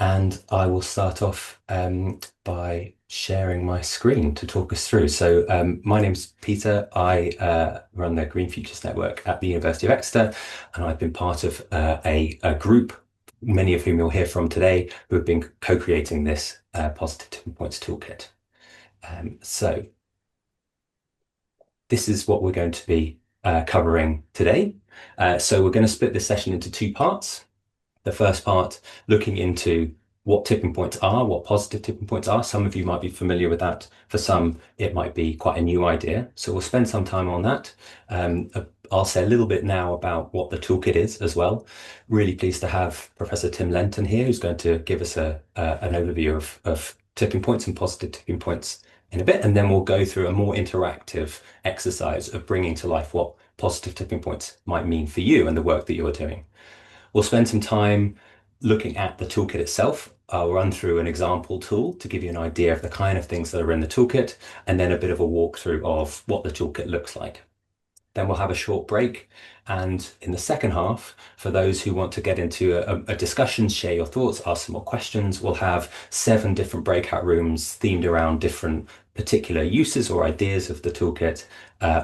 and I will start off by sharing my screen to talk us through. So my name's Peter. I run the Green Futures Network at the University of Exeter, and I've been part of a group, many of whom you'll hear from today, who have been co-creating this Positive Tipping Points Toolkit. So this is what we're going to be covering today. So we're going to split this session into two parts. The first part looking into what tipping points are, what positive tipping points are. Some of you might be familiar with that. For some, it might be quite a new idea. So we'll spend some time on that. I'll say a little bit now about what the toolkit is as well. Really pleased to have Professor Tim Lenton here, who's going to give us an overview of tipping points and positive tipping points in a bit. And then we'll go through a more interactive exercise of bringing to life what positive tipping points might mean for you and the work that you're doing. We'll spend some time looking at the toolkit itself. I'll run through an example tool to give you an idea of the kind of things that are in the toolkit, and then a bit of a walkthrough of what the toolkit looks like. Then we'll have a short break. And in the second half, for those who want to get into a discussion, share your thoughts, ask some more questions, we'll have 7 different breakout rooms themed around different particular uses or ideas of the toolkit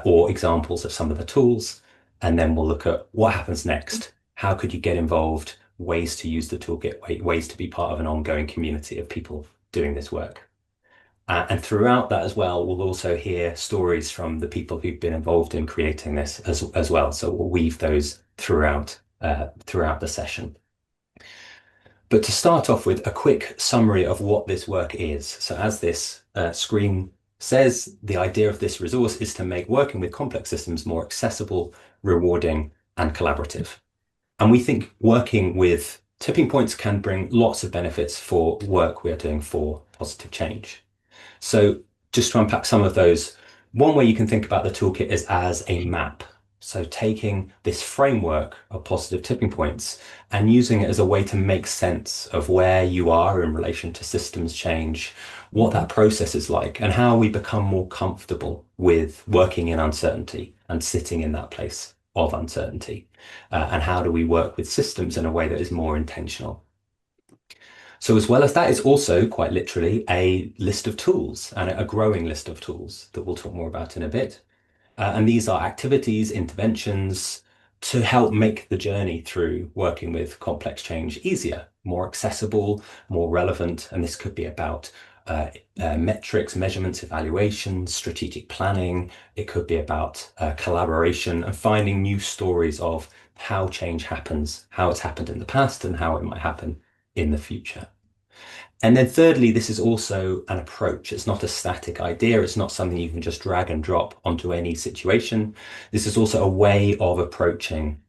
or examples of some of the tools. And then we'll look at what happens next. How could you get involved? Ways to use the toolkit, ways to be part of an ongoing community of people doing this work. And throughout that as well, we'll also hear stories from the people who've been involved in creating this as well. So we'll weave those throughout the session. But to start off with a quick summary of what this work is. So as this screen says, the idea of this resource is to make working with complex systems more accessible, rewarding, and collaborative. And we think working with tipping points can bring lots of benefits for work we are doing for positive change. So just to unpack some of those, one way you can think about the toolkit is as a map. So taking this framework of positive tipping points and using it as a way to make sense of where you are in relation to systems change, what that process is like, and how we become more comfortable with working in uncertainty and sitting in that place of uncertainty. And how do we work with systems in a way that is more intentional? So as well as that, it's also quite literally a list of tools and a growing list of tools that we'll talk more about in a bit. And these are activities, interventions to help make the journey through working with complex change easier, more accessible, more relevant. And this could be about metrics, measurements, evaluations, strategic planning. It could be about collaboration and finding new stories of how change happens, how it's happened in the past, and how it might happen in the future. And then thirdly, this is also an approach. It's not a static idea. It's not something you can just drag and drop onto any situation. This is also a way of approaching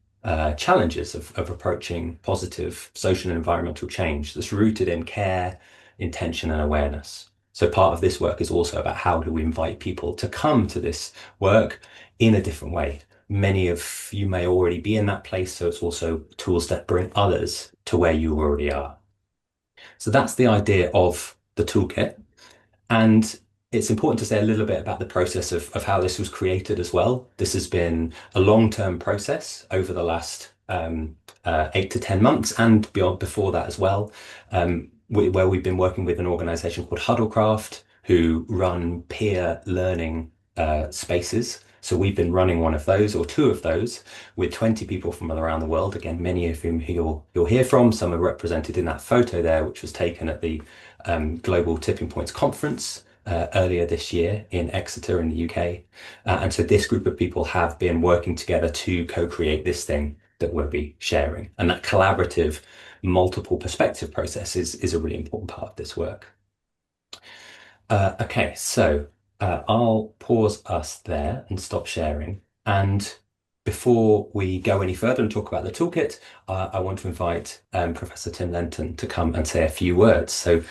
challenges, of approaching positive social and environmental change that's rooted in care, intention, and awareness. So part of this work is also about how do we invite people to come to this work in a different way. Many of you may already be in that place, so it's also tools that bring others to where you already are. So that's the idea of the toolkit. And it's important to say a little bit about the process of how this was created as well. This has been a long-term process over the last 8 to 10 months and beyond before that as well, where we've been working with an organization called Huddlecraft, who run peer learning spaces. So we've been running one of those or 2 of those with 20 people from around the world. Again, many of whom you'll hear from. Some are represented in that photo there, which was taken at the Global Tipping Points Conference earlier this year in Exeter in the UK. And so this group of people have been working together to co-create this thing that we'll be sharing. And that collaborative multiple perspective process is a really important part of this work. Okay, so I'll pause us there and stop sharing. And before we go any further and talk about the toolkit, I want to invite Professor Tim Lenton to come and say a few words. So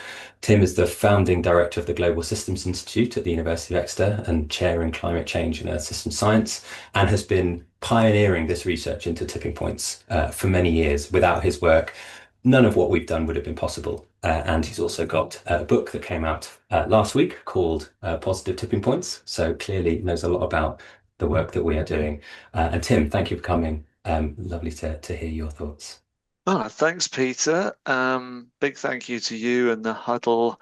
Tim is the founding director of the Global Systems Institute at the University of Exeter and chair in climate change and earth system science, and has been pioneering this research into tipping points for many years. Without his work, none of what we've done would have been possible. And he's also got a book that came out last week called Positive Tipping Points. So clearly knows a lot about the work that we are doing. And Tim, thank you for coming. Lovely to hear your thoughts. Thanks, Peter. Big thank you to you and the huddle,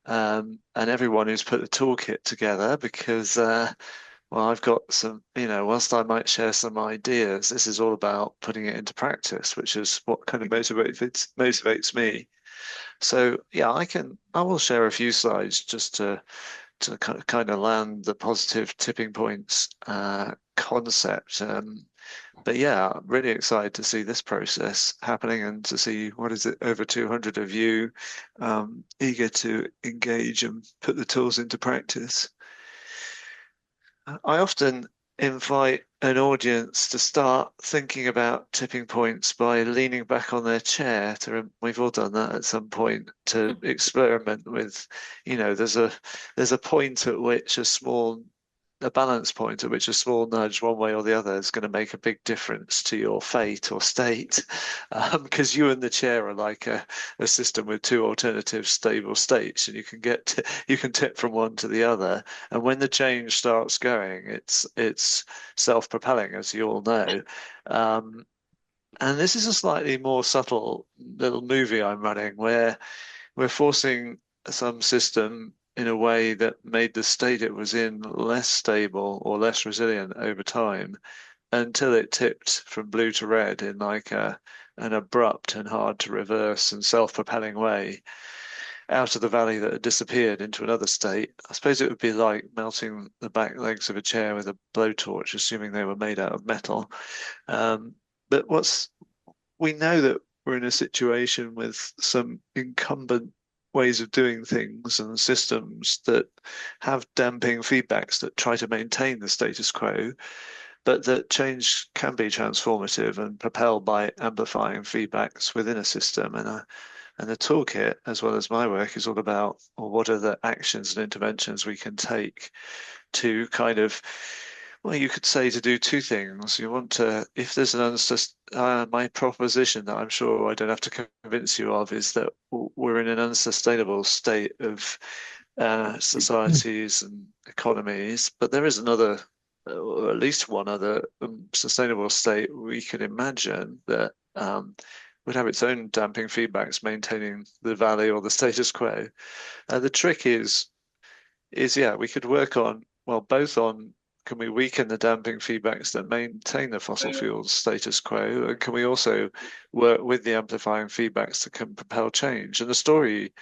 and everyone who's put the toolkit together because, well, I've got some, whilst I might share some ideas, this is all about putting it into practice, which is what kind of motivates me. So, yeah, I will share a few slides just to kind of land the positive tipping points concept. But yeah, really excited to see this process happening and to see what is it, over 200 of you eager to engage and put the tools into practice. I often invite an audience to start thinking about tipping points by leaning back on their chair we've all done that at some point to experiment with, there's a point at which a balance point at which a small nudge one way or the other is going to make a big difference to your fate or state. Because you and the chair are like a system with two alternative stable states, and you can tip from one to the other. And when the change starts going, it's self-propelling, as you all know. Um, and this is a slightly more subtle little movie I'm running where we're forcing some system in a way that made the state it was in less stable or less resilient over time until it tipped from blue to red in like an abrupt and hard to reverse and self-propelling way out of the valley that had disappeared into another state. I suppose it would be like melting the back legs of a chair with a blowtorch, assuming they were made out of metal. Um, but we know that we're in a situation with some incumbent ways of doing things and systems that have damping feedbacks that try to maintain the status quo, but that change can be transformative and propelled by amplifying feedbacks within a system. And the toolkit, as well as my work, is all about, well, what are the actions and interventions we can take to kind of, well, you could say to do two things. You want to, if there's an my proposition that I'm sure I don't have to convince you of is that we're in an unsustainable state of societies and economies, but there is another, or at least one other sustainable state we can imagine that would have its own damping feedbacks, maintaining the valley or the status quo. The trick is yeah, we could work on, well, both on can we weaken the damping feedbacks that maintain the fossil fuels status quo, and can we also work with the amplifying feedbacks that can propel change? And the story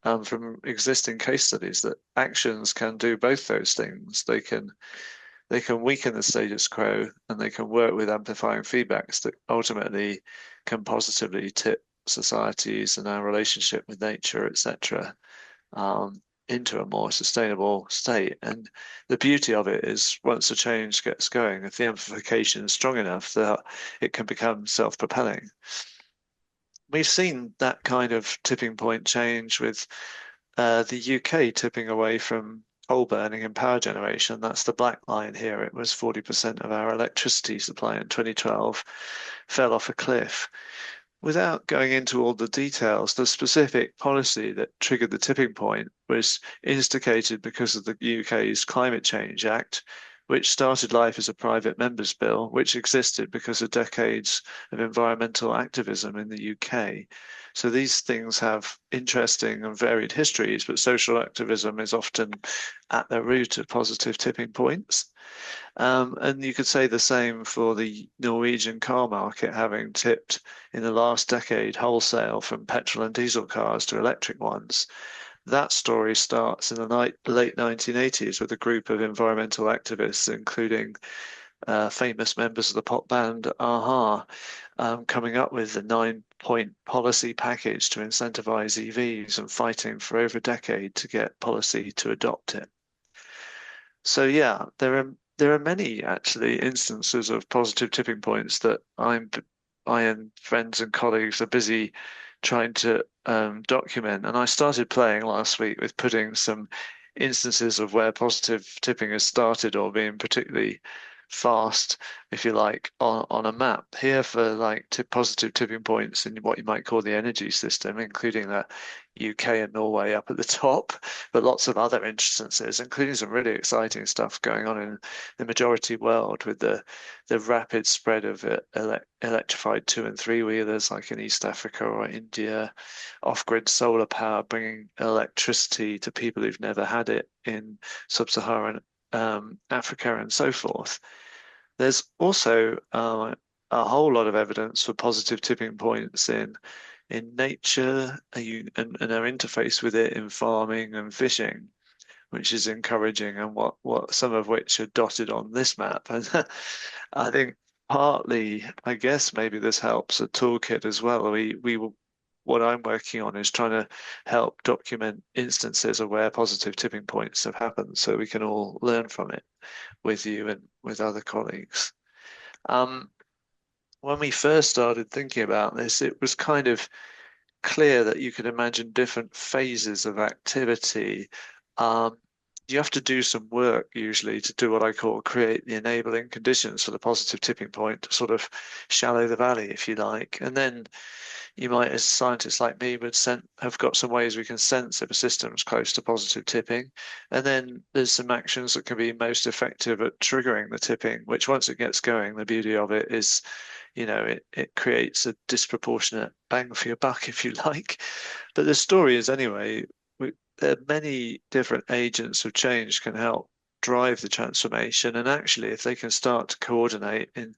from existing case studies that actions can do both those things. They can weaken the status quo and they can work with amplifying feedbacks that ultimately can positively tip societies and our relationship with nature, etc., into a more sustainable state. And the beauty of it is once the change gets going, if the amplification is strong enough, that it can become self-propelling. We've seen that kind of tipping point change with the UK tipping away from coal burning and power generation. That's the black line here. It was 40% of our electricity supply in 2012 fell off a cliff. Without going into all the details, the specific policy that triggered the tipping point was instigated because of the UK's Climate Change Act, which started life as a private member's bill, which existed because of decades of environmental activism in the UK. So these things have interesting and varied histories, but social activism is often at the root of positive tipping points. And you could say the same for the Norwegian car market having tipped in the last decade wholesale from petrol and diesel cars to electric ones. That story starts in the late 1980s with a group of environmental activists, including famous members of the pop band a-ha, coming up with a 9-point policy package to incentivize EVs and fighting for over a decade to get policy to adopt it. So yeah, there are many actually instances of positive tipping points that I and friends and colleagues are busy trying to document. And I started playing last week with putting some instances of where positive tipping has started or been particularly fast, if you like, on a map. Here for like positive tipping points in what you might call the energy system, including the UK and Norway up at the top, but lots of other instances, including some really exciting stuff going on in the majority world with the rapid spread of electrified two and three wheelers like in East Africa or India, off-grid solar power bringing electricity to people who've never had it in sub-Saharan Africa and so forth. There's also a whole lot of evidence for positive tipping points in nature and our interface with it in farming and fishing, which is encouraging, and what some of which are dotted on this map. And I think partly, I guess maybe this helps a toolkit as well. What I'm working on is trying to help document instances of where positive tipping points have happened, so we can all learn from it with you and with other colleagues. Um, when we first started thinking about this, it was kind of clear that you could imagine different phases of activity. Um, you have to do some work usually to do what I call create the enabling conditions for the positive tipping point to sort of shallow the valley, if you like. And then you might, as scientists like me, have got some ways we can sense if a system's close to positive tipping. And then there's some actions that can be most effective at triggering the tipping, which once it gets going, the beauty of it is, it creates a disproportionate bang for your buck, if you like. But the story is anyway, there are many different agents of change can help drive the transformation. And actually, if they can start to coordinate in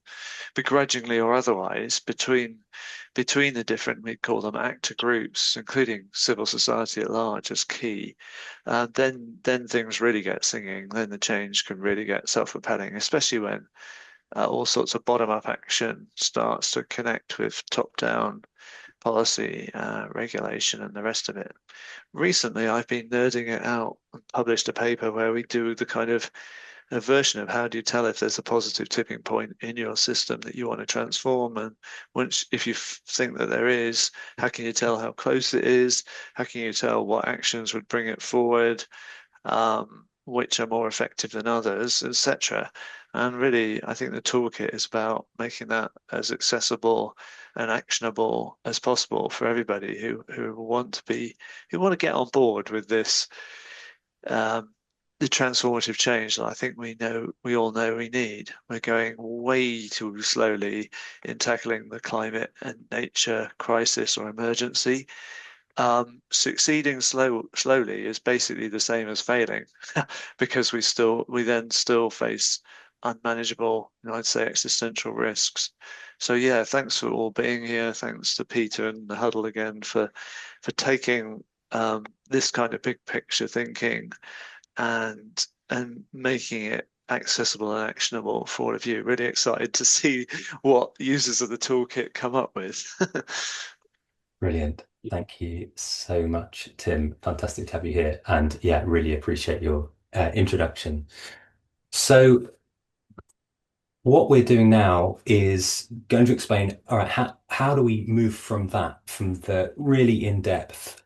begrudgingly or otherwise between the different, we call them actor groups, including civil society at large as key, then things really get singing. Then the change can really get self-propelling, especially when all sorts of bottom-up action starts to connect with top-down policy, regulation, and the rest of it. Recently, I've been nerding it out and published a paper where we do the kind of a version of how do you tell if there's a positive tipping point in your system that you want to transform, and if you think that there is, how can you tell how close it is? How can you tell what actions would bring it forward, which are more effective than others, etc. And really, I think the toolkit is about making that as accessible and actionable as possible for everybody who want to get on board with this, the transformative change that I think we all know we need. We're going way too slowly in tackling the climate and nature crisis or emergency. Succeeding slowly is basically the same as failing because we then still face unmanageable, I'd say existential risks. So yeah, thanks for all being here. Thanks to Peter and the Huddle again for taking this kind of big picture thinking and making it accessible and actionable for all of you. Really excited to see what users of the toolkit come up with. Brilliant. Thank you so much, Tim. Fantastic to have you here. And yeah, really appreciate your introduction. So what we're doing now is going to explain, all right, how do we move from the really in-depth,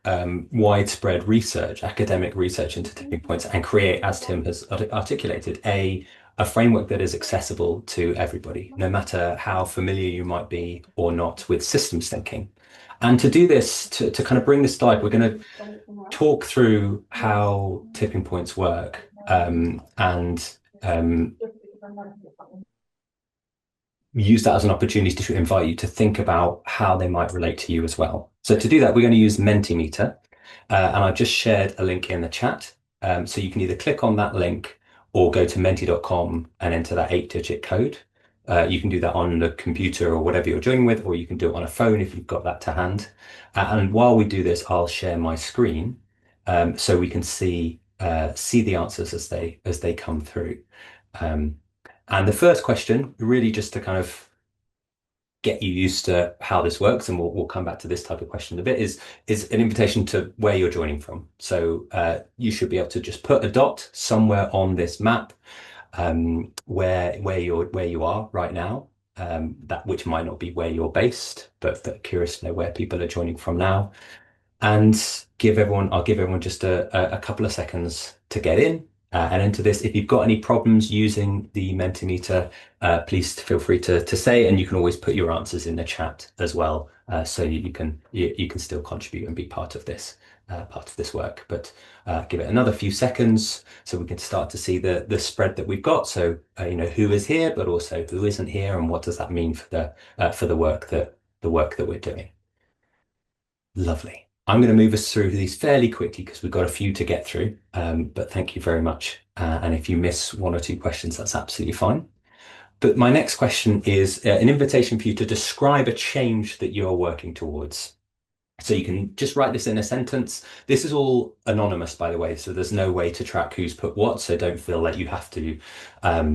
widespread research, academic research into tipping points and create, as Tim has articulated, a framework that is accessible to everybody, no matter how familiar you might be or not with systems thinking. And to do this, to kind of bring this to life, we're going to talk through how tipping points work, and use that as an opportunity to invite you to think about how they might relate to you as well. So to do that, we're going to use Mentimeter, and I've just shared a link in the chat. So you can either click on that link or go to menti.com and enter that 8-digit code. You can do that on the computer or whatever you're joining with, or you can do it on a phone if you've got that to hand. And while we do this, I'll share my screen, so we can see the answers as they come through. And the first question, really just to kind of get you used to how this works, and we'll come back to this type of question in a bit, is an invitation to where you're joining from. So you should be able to just put a dot somewhere on this map, where you are right now, that which might not be where you're based, but curious to know where people are joining from now. And I'll give everyone just a couple of seconds to get in. and enter this. If you've got any problems using the Mentimeter, please feel free to say, and you can always put your answers in the chat as well, so you can still contribute and be part of this work. But give it another few seconds so we can start to see the spread that we've got. So who is here, but also who isn't here, and what does that mean for the work that we're doing. Lovely. I'm going to move us through these fairly quickly because we've got a few to get through. But thank you very much. And if you miss one or two questions, that's absolutely fine. But my next question is an invitation for you to describe a change that you're working towards. So you can just write this in a sentence. This is all anonymous, by the way, so there's no way to track who's put what. So don't feel like you have to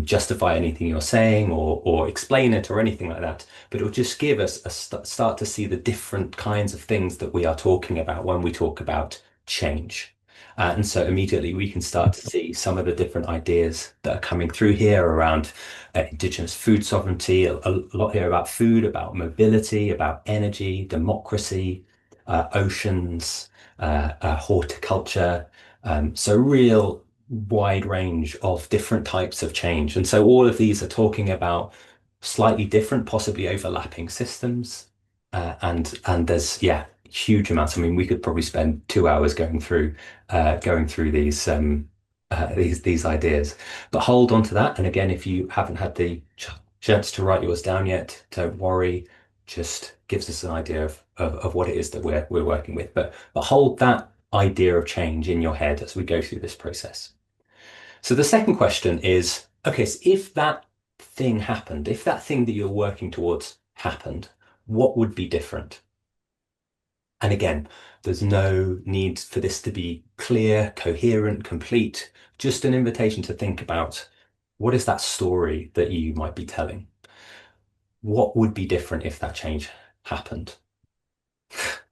justify anything you're saying or explain it or anything like that. But it'll just give us a start to see the different kinds of things that we are talking about when we talk about change. And so immediately we can start to see some of the different ideas that are coming through here around indigenous food sovereignty, a lot here about food, about mobility, about energy, democracy, oceans, horticulture. So real wide range of different types of change. And so all of these are talking about slightly different, possibly overlapping systems. And there's huge amounts. I mean, we could probably spend 2 hours going through these ideas. But hold on to that. And again, if you haven't had the chance to write yours down yet, don't worry. Just gives us an idea of what it is that we're working with. But hold that idea of change in your head as we go through this process. So the second question is, okay, so if that thing happened, if that thing that you're working towards happened, what would be different? And again, there's no need for this to be clear, coherent, complete, just an invitation to think about what is that story that you might be telling? What would be different if that change happened?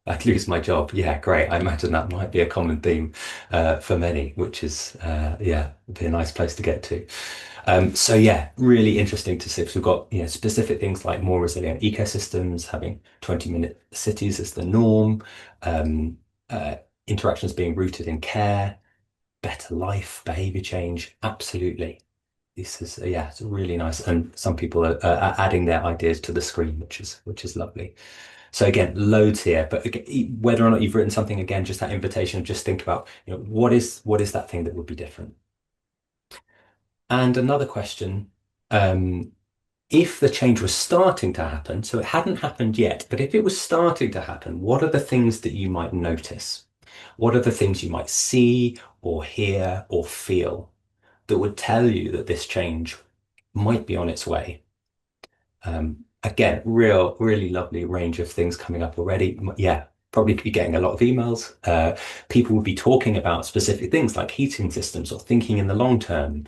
I'd lose my job. Yeah, great. I imagine that might be a common theme for many, which is be a nice place to get to. So yeah, really interesting to see. So we've got specific things like more resilient ecosystems, having 20-minute cities as the norm, um, interactions being rooted in care, better life, behavior change. Absolutely. This is it's really nice, and some people are adding their ideas to the screen, which is lovely. So again, loads here, but again, whether or not you've written something, again, just that invitation, just think about, what is that thing that would be different? And another question, um, if the change was starting to happen, so it hadn't happened yet, but if it was starting to happen, what are the things that you might notice? What are the things you might see or hear or feel that would tell you that this change might be on its way? Again, really lovely range of things coming up already. Yeah, probably be getting a lot of emails. People would be talking about specific things like heating systems or thinking in the long term.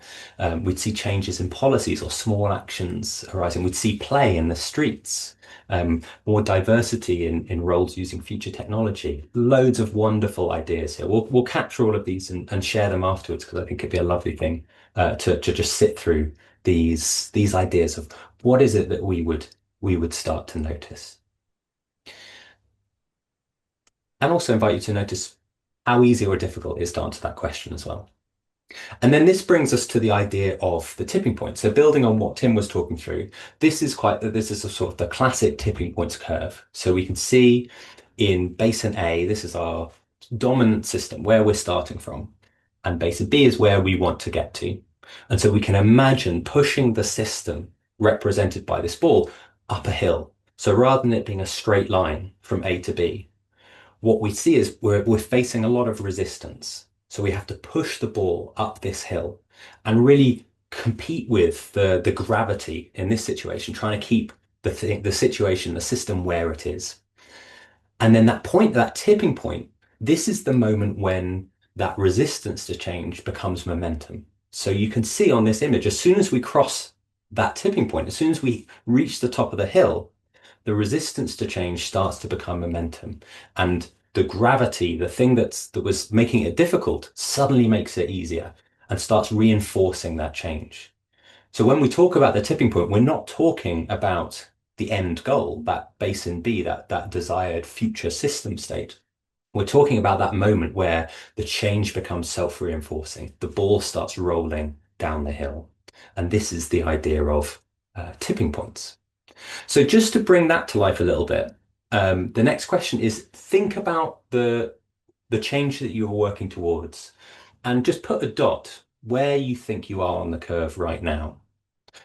We'd see changes in policies or small actions arising. We'd see play in the streets, more diversity in roles using future technology. Loads of wonderful ideas here. We'll capture all of these and share them afterwards because I think it'd be a lovely thing to just sit through these ideas of what is it that we would start to notice. And also invite you to notice how easy or difficult it is to answer that question as well. And then this brings us to the idea of the tipping point. So building on what Tim was talking through, this is a sort of the classic tipping points curve. So we can see in basin A, this is our dominant system where we're starting from, and basin B is where we want to get to. And so we can imagine pushing the system represented by this ball up a hill. So rather than it being a straight line from A to B, what we see is we're facing a lot of resistance. So we have to push the ball up this hill and really compete with the gravity in this situation, trying to keep the situation, the system where it is. And then that point, that tipping point, this is the moment when that resistance to change becomes momentum. So you can see on this image, as soon as we cross that tipping point, as soon as we reach the top of the hill, the resistance to change starts to become momentum. And the gravity, the thing that was making it difficult, suddenly makes it easier and starts reinforcing that change. So when we talk about the tipping point, we're not talking about the end goal, that basin B, that desired future system state. We're talking about that moment where the change becomes self-reinforcing. The ball starts rolling down the hill. And this is the idea of tipping points. So just to bring that to life a little bit, the next question is think about the change that you're working towards and just put a dot where you think you are on the curve right now.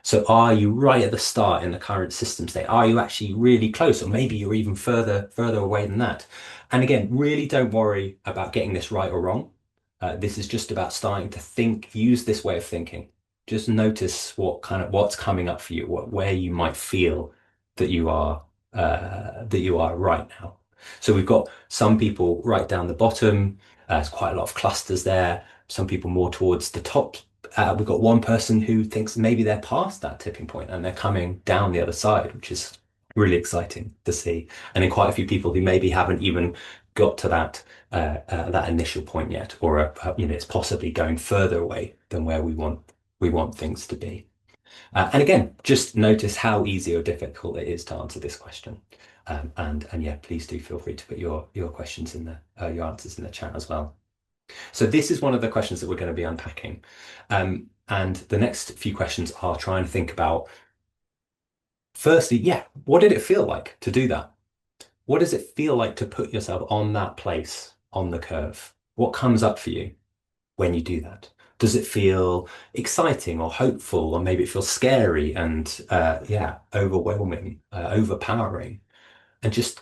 So are you right at the start in the current system state? Are you actually really close? Or maybe you're even further away than that. And again, really don't worry about getting this right or wrong. This is just about starting to think, use this way of thinking. Just notice what's coming up for you, where you might feel that you are right now. So we've got some people right down the bottom. There's quite a lot of clusters there. Some people more towards the top. We've got one person who thinks maybe they're past that tipping point and they're coming down the other side, which is really exciting to see. And then quite a few people who maybe haven't even got to that initial point yet, or it's possibly going further away than where we want things to be. And again, just notice how easy or difficult it is to answer this question. And yeah, please do feel free to put your questions in your answers in the chat as well. So this is one of the questions that we're going to be unpacking. And the next few questions are trying to think about, firstly, yeah, what did it feel like to do that? What does it feel like to put yourself on that place on the curve? What comes up for you when you do that? Does it feel exciting or hopeful, or maybe it feels scary and yeah, overwhelming, overpowering? And just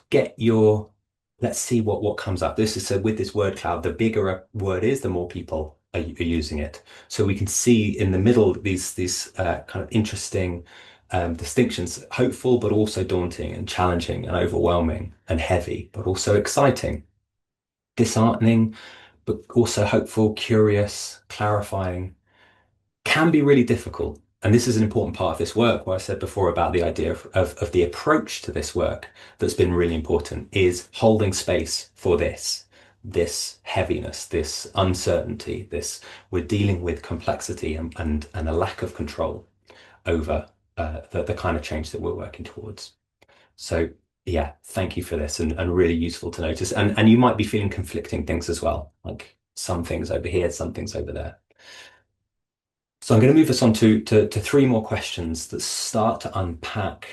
let's see what comes up. This is so with this word cloud, the bigger a word is, the more people are using it. So we can see in the middle these kind of interesting distinctions, hopeful, but also daunting and challenging and overwhelming and heavy, but also exciting, disheartening, but also hopeful, curious, clarifying, can be really difficult. And this is an important part of this work, where I said before about the idea of the approach to this work that's been really important is holding space for this heaviness, this uncertainty, this we're dealing with complexity and a lack of control over the kind of change that we're working towards. So yeah, thank you for this and really useful to notice. And you might be feeling conflicting things as well, like some things over here, some things over there. So I'm going to move us on to three more questions that start to unpack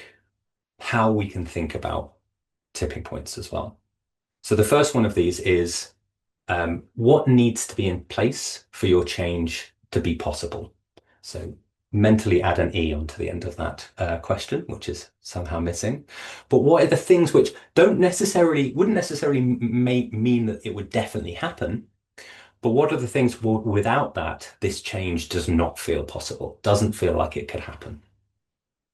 how we can think about tipping points as well. So the first one of these is what needs to be in place for your change to be possible? So mentally add an E onto the end of that question, which is somehow missing. But what are the things which wouldn't necessarily mean that it would definitely happen, but what are the things without that, this change does not feel possible, doesn't feel like it could happen?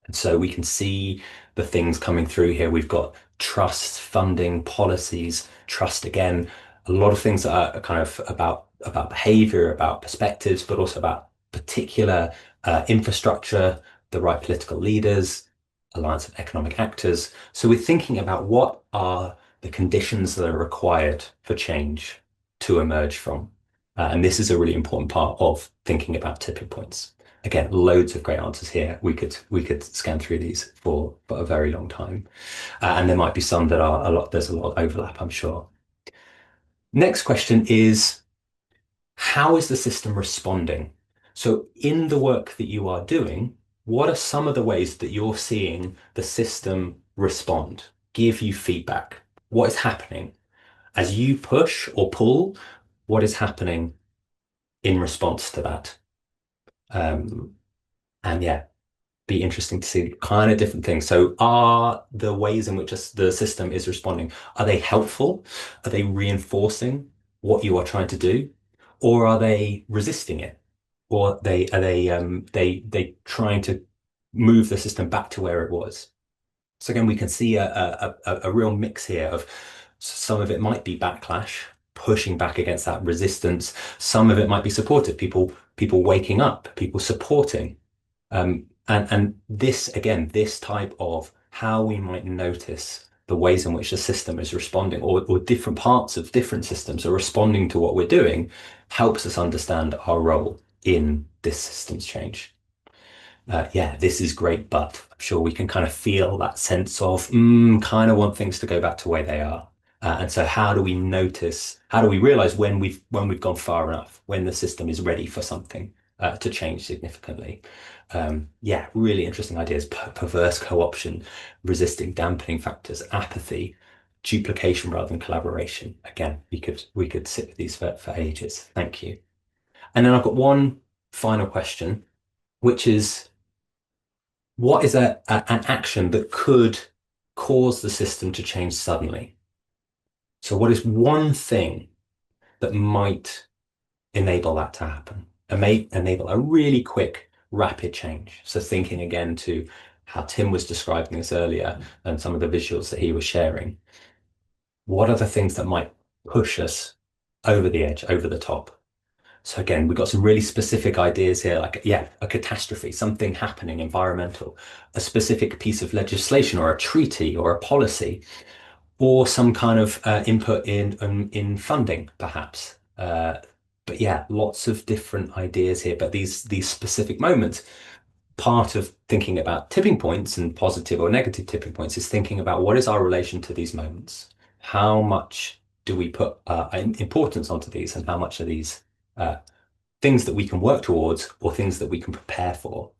And so we can see the things coming through here. We've got trust, funding, policies, trust again, a lot of things that are kind of about behavior, about perspectives, but also about particular infrastructure, the right political leaders, alliance of economic actors. So we're thinking about what are the conditions that are required for change to emerge from. And this is a really important part of thinking about tipping points. Again, loads of great answers here. We could scan through these for a very long time. And there might be some that are there's a lot of overlap, I'm sure. Next question is, how is the system responding? So in the work that you are doing, what are some of the ways that you're seeing the system respond, give you feedback? What is happening? As you push or pull, what is happening in response to that? And yeah, be interesting to see kind of different things. So are the ways in which the system is responding, are they helpful? Are they reinforcing what you are trying to do? Or are they resisting it? Or they trying to move the system back to where it was? So again, we can see a real mix here of some of it might be backlash, pushing back against that resistance. Some of it might be supportive, people waking up, people supporting. And this, again, this type of how we might notice the ways in which the system is responding, or different parts of different systems are responding to what we're doing, helps us understand our role in this systems change. Yeah, this is great, but I'm sure we can kind of feel that sense of kind of want things to go back to where they are. And so how do we realize when we've gone far enough, when the system is ready for something to change significantly? Yeah, really interesting ideas. Perverse co-option, resisting dampening factors, apathy, duplication rather than collaboration. Again, we could sit with these for ages. Thank you. And then I've got one final question, which is what is an action that could cause the system to change suddenly? So what is one thing that might enable that to happen and may enable a really quick, rapid change? So thinking again to how Tim was describing this earlier and some of the visuals that he was sharing, what are the things that might push us over the edge, over the top? So again, we've got some really specific ideas here, like, yeah, a catastrophe, something happening, environmental, a specific piece of legislation or a treaty or a policy, or some kind of input in funding, perhaps. But yeah, lots of different ideas here. But these specific moments, part of thinking about tipping points and positive or negative tipping points is thinking about what is our relation to these moments? How much do we put importance onto these, and how much are these uh, things that we can work towards or things that we can prepare for?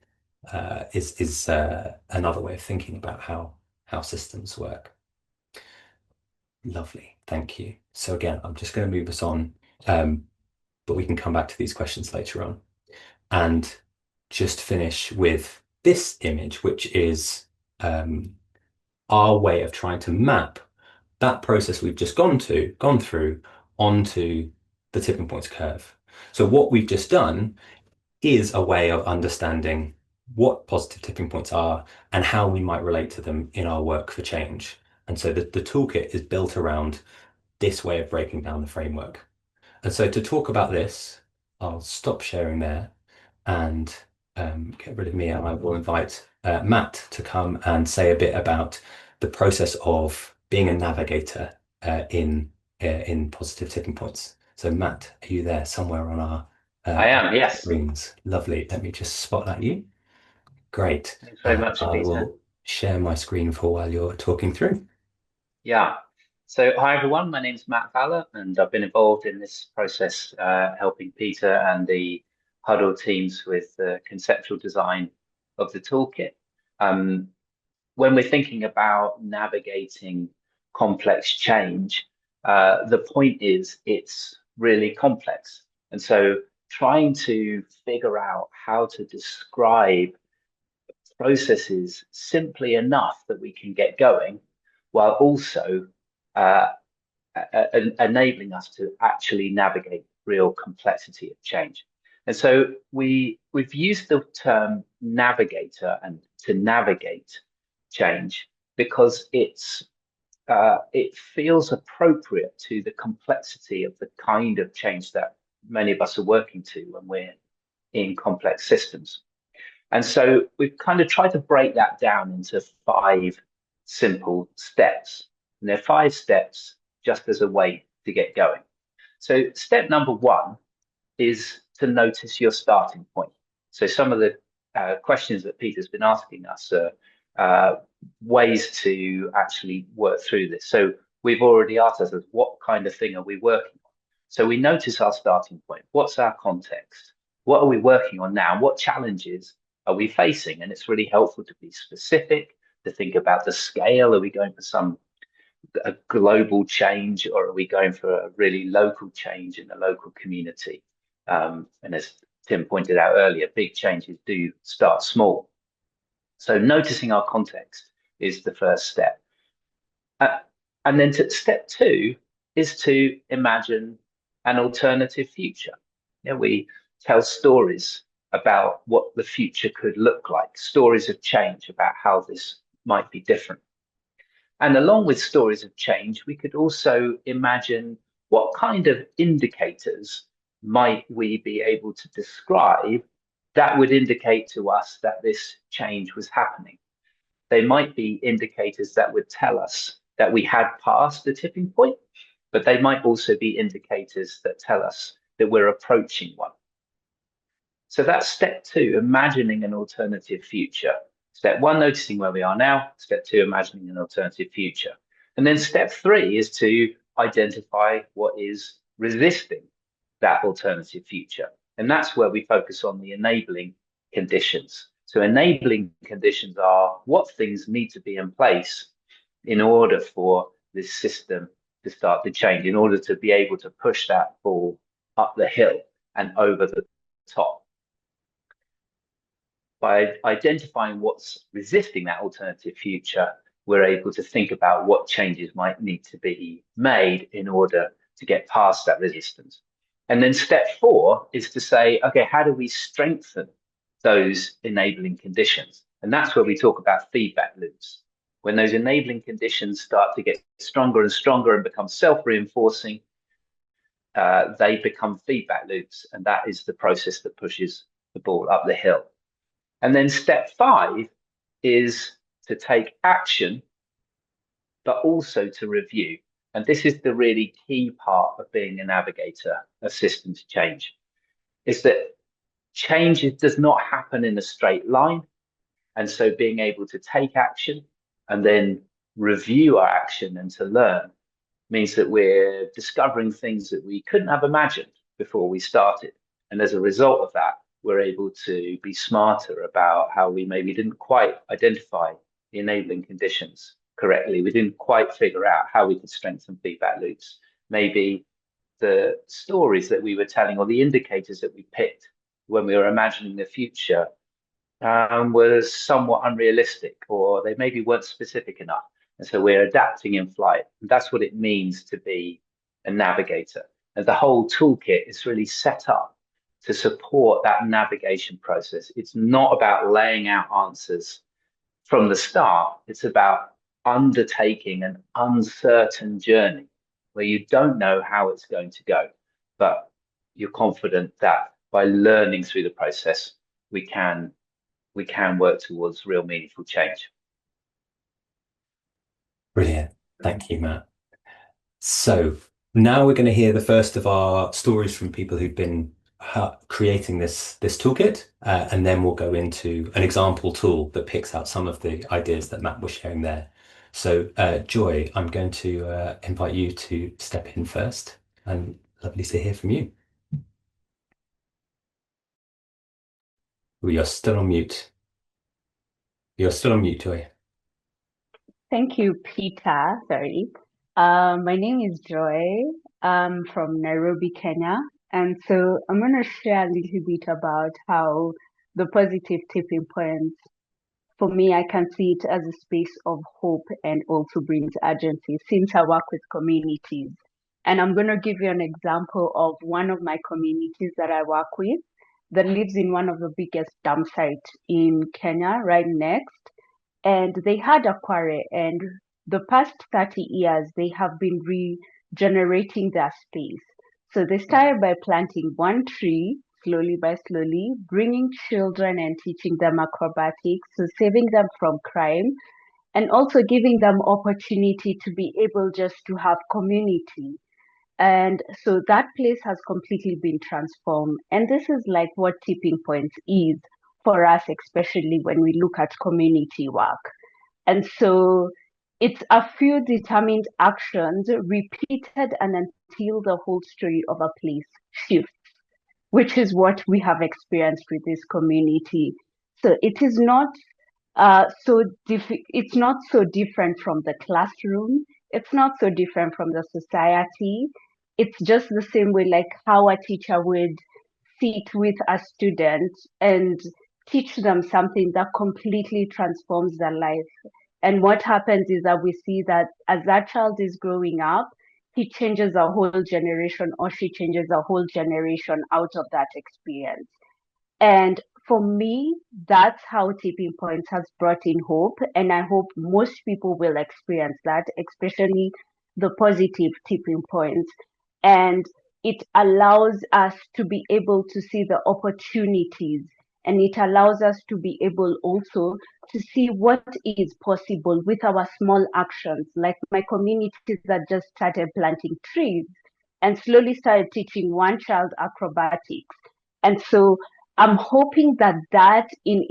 Is another way of thinking about how systems work. Lovely. Thank you. So again, I'm just going to move us on, but we can come back to these questions later on and just finish with this image, which is our way of trying to map that process we've just gone through onto the tipping points curve. So what we've just done is a way of understanding what positive tipping points are and how we might relate to them in our work for change. And so the toolkit is built around this way of breaking down the framework. And so to talk about this, I'll stop sharing there and get rid of me, and I will invite Matt to come and say a bit about the process of being a navigator in positive tipping points. So Matt, are you there somewhere on our I am, yes. screens? Lovely. Let me just spotlight you. Great. Thanks very much, I Peter. will share my screen for while you're talking through. Yeah. So, hi everyone. My name's Matt Fowler, and I've been involved in this process, helping Peter and the Huddle teams with the conceptual design of the toolkit. Um, when we're thinking about navigating complex change, the point is it's really complex. And so, trying to figure out how to describe processes simply enough that we can get going, while also uh, enabling us to actually navigate real complexity of change. And so we've used the term navigator and to navigate change because it feels appropriate to the complexity of the kind of change that many of us are working to when we're in complex systems. And so we've kind of tried to break that down into 5 simple steps. And there are 5 steps just as a way to get going. So step number 1 is to notice your starting point. So some of the questions that Peter's been asking us are ways to actually work through this. So we've already asked ourselves, what kind of thing are we working on? So we notice our starting point. What's our context? What are we working on now? What challenges are we facing? And it's really helpful to be specific, to think about the scale. Are we going for a global change, or are we going for a really local change in the local community? And as Tim pointed out earlier, big changes do start small. So noticing our context is the first step. And then step 2 is to imagine an alternative future. We tell stories about what the future could look like, stories of change about how this might be different. And along with stories of change, we could also imagine what kind of indicators might we be able to describe that would indicate to us that this change was happening. They might be indicators that would tell us that we had passed the tipping point, but they might also be indicators that tell us that we're approaching one. So that's step 2, imagining an alternative future. Step 1, noticing where we are now. Step 2, imagining an alternative future. And then step 3 is to identify what is resisting that alternative future. And that's where we focus on the enabling conditions. So enabling conditions are what things need to be in place in order for this system to start to change, in order to be able to push that ball up the hill and over the top. By identifying what's resisting that alternative future, we're able to think about what changes might need to be made in order to get past that resistance. And then step 4 is to say, okay, how do we strengthen those enabling conditions? And that's where we talk about feedback loops. When those enabling conditions start to get stronger and stronger and become self-reinforcing, they become feedback loops. And that is the process that pushes the ball up the hill. And then step 5 is to take action, but also to review. And this is the really key part of being a navigator of systems change, is that change does not happen in a straight line. And so being able to take action and then review our action and to learn means that we're discovering things that we couldn't have imagined before we started. And as a result of that, we're able to be smarter about how we maybe didn't quite identify the enabling conditions correctly. We didn't quite figure out how we could strengthen feedback loops. Maybe the stories that we were telling or the indicators that we picked when we were imagining the future was somewhat unrealistic, or they maybe weren't specific enough. And so we're adapting in flight. And that's what it means to be a navigator. And the whole toolkit is really set up to support that navigation process. It's not about laying out answers from the start. It's about undertaking an uncertain journey where you don't know how it's going to go, but you're confident that by learning through the process, we can work towards real meaningful change. Brilliant. Thank you, Matt. So now we're going to hear the first of our stories from people who've been creating this toolkit, and then we'll go into an example tool that picks out some of the ideas that Matt was sharing there. So Joy, I'm going to invite you to step in first, and lovely to hear from you. You're still on mute. You're still on mute, Joy. Thank you, Peter. Sorry. My name is Joy. I'm from Nairobi, Kenya. And so I'm going to share a little bit about how the positive tipping points, for me, I can see it as a space of hope and also brings urgency since I work with communities. And I'm going to give you an example of one of my communities that I work with that lives in one of the biggest dump sites in Kenya, right next. And they had a quarry, and the past 30 years, they have been regenerating their space. So they started by planting one tree, slowly by slowly, bringing children and teaching them acrobatics, so saving them from crime, and also giving them opportunity to be able just to have community. And so that place has completely been transformed. And this is like what tipping points is for us, especially when we look at community work. And so it's a few determined actions repeated and until the whole story of a place shifts, which is what we have experienced with this community. So it is not it's not so different from the classroom. It's not so different from the society. It's just the same way like how a teacher would sit with a student and teach them something that completely transforms their life. And what happens is that we see that as that child is growing up, he changes a whole generation or she changes a whole generation out of that experience. And for me, that's how Tipping Points has brought in hope. And I hope most people will experience that, especially the positive tipping points. And it allows us to be able to see the opportunities. And it allows us to be able also to see what is possible with our small actions, like my communities that just started planting trees and slowly started teaching one child acrobatics. And so I'm hoping that in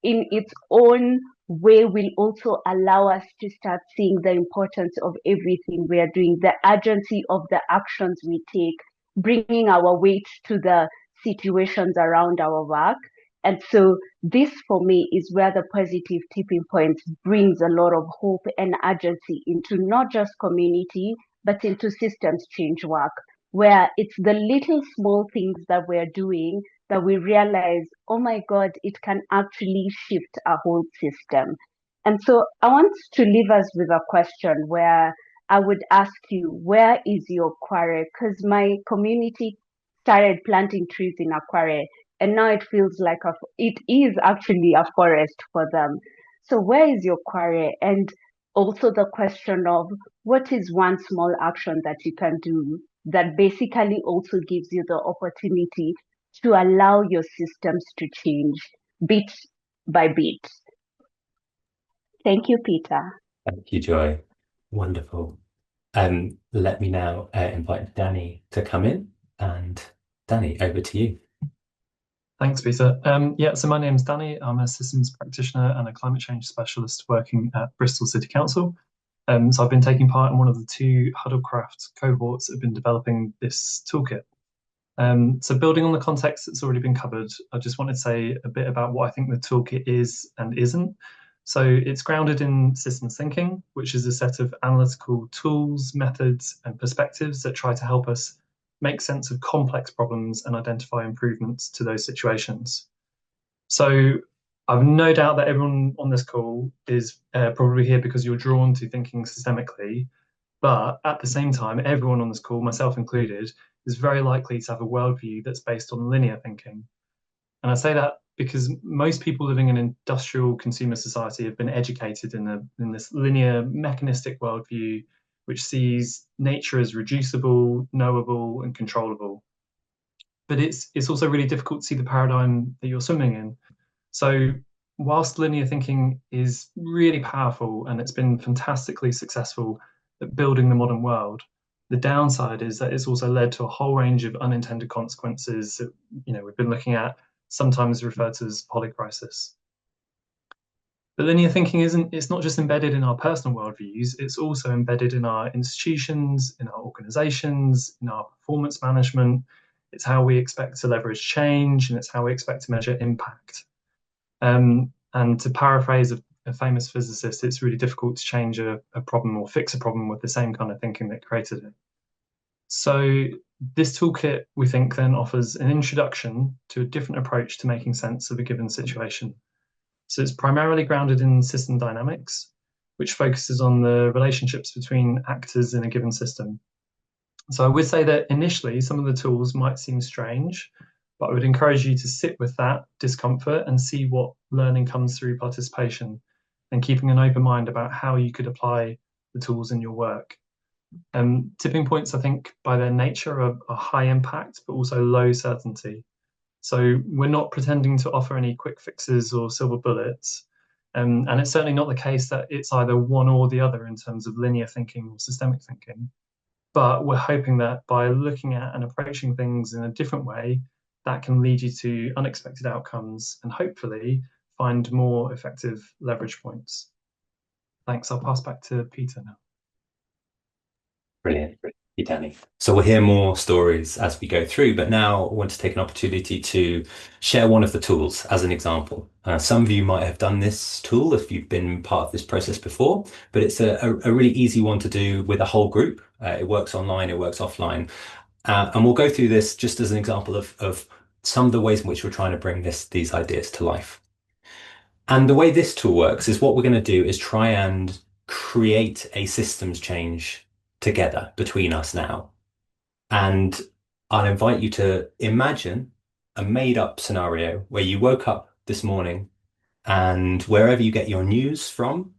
its own way will also allow us to start seeing the importance of everything we are doing, the urgency of the actions we take, bringing our weight to the situations around our work. And so this for me is where the positive tipping point brings a lot of hope and urgency into not just community, but into systems change work, where it's the little small things that we're doing that we realize, oh my God, it can actually shift a whole system. And so I want to leave us with a question where I would ask you, where is your quarry? Because my community started planting trees in a quarry, and now it feels like it is actually a forest for them. So where is your quarry? And also the question of what is one small action that you can do that basically also gives you the opportunity to allow your systems to change bit by bit. Thank you, Peter. Thank you, Joy. Wonderful. Let me now invite Danny to come in. And Danny, over to you. Thanks, Peter. Yeah, so my name's Danny. I'm a systems practitioner and a climate change specialist working at Bristol City Council. So I've been taking part in one of the two Huddlecraft cohorts that have been developing this toolkit. So building on the context that's already been covered, I just wanted to say a bit about what I think the toolkit is and isn't. So it's grounded in systems thinking, which is a set of analytical tools, methods, and perspectives that try to help us make sense of complex problems and identify improvements to those situations. So I've no doubt that everyone on this call is probably here because you're drawn to thinking systemically, but at the same time, everyone on this call, myself included, is very likely to have a worldview that's based on linear thinking. And I say that because most people living in an industrial consumer society have been educated in this linear mechanistic worldview, which sees nature as reducible, knowable, and controllable. But it's also really difficult to see the paradigm that you're swimming in. So whilst linear thinking is really powerful and it's been fantastically successful at building the modern world, the downside is that it's also led to a whole range of unintended consequences that, we've been looking at, sometimes referred to as polycrisis. But linear thinking it's not just embedded in our personal worldviews, it's also embedded in our institutions, in our organizations, in our performance management. It's how we expect to leverage change, and it's how we expect to measure impact. And to paraphrase a famous physicist, it's really difficult to change a problem or fix a problem with the same kind of thinking that created it. So this toolkit, we think, then offers an introduction to a different approach to making sense of a given situation. So it's primarily grounded in system dynamics, which focuses on the relationships between actors in a given system. So I would say that initially some of the tools might seem strange, but I would encourage you to sit with that discomfort and see what learning comes through participation, and keeping an open mind about how you could apply the tools in your work. Tipping points, I think, by their nature are high impact, but also low certainty. So we're not pretending to offer any quick fixes or silver bullets. And it's certainly not the case that it's either one or the other in terms of linear thinking or systemic thinking. But we're hoping that by looking at and approaching things in a different way, that can lead you to unexpected outcomes and hopefully find more effective leverage points. Thanks. I'll pass back to Peter now. Brilliant. Thank you, Danny. So we'll hear more stories as we go through, but now I want to take an opportunity to share one of the tools as an example. Some of you might have done this tool if you've been part of this process before, but it's a really easy one to do with a whole group. It works online, it works offline. And we'll go through this just as an example of some of the ways in which we're trying to bring these ideas to life. And the way this tool works is what we're going to do is try and create a systems change together between us now. And I'll invite you to imagine a made-up scenario where you woke up this morning and wherever you get your news from,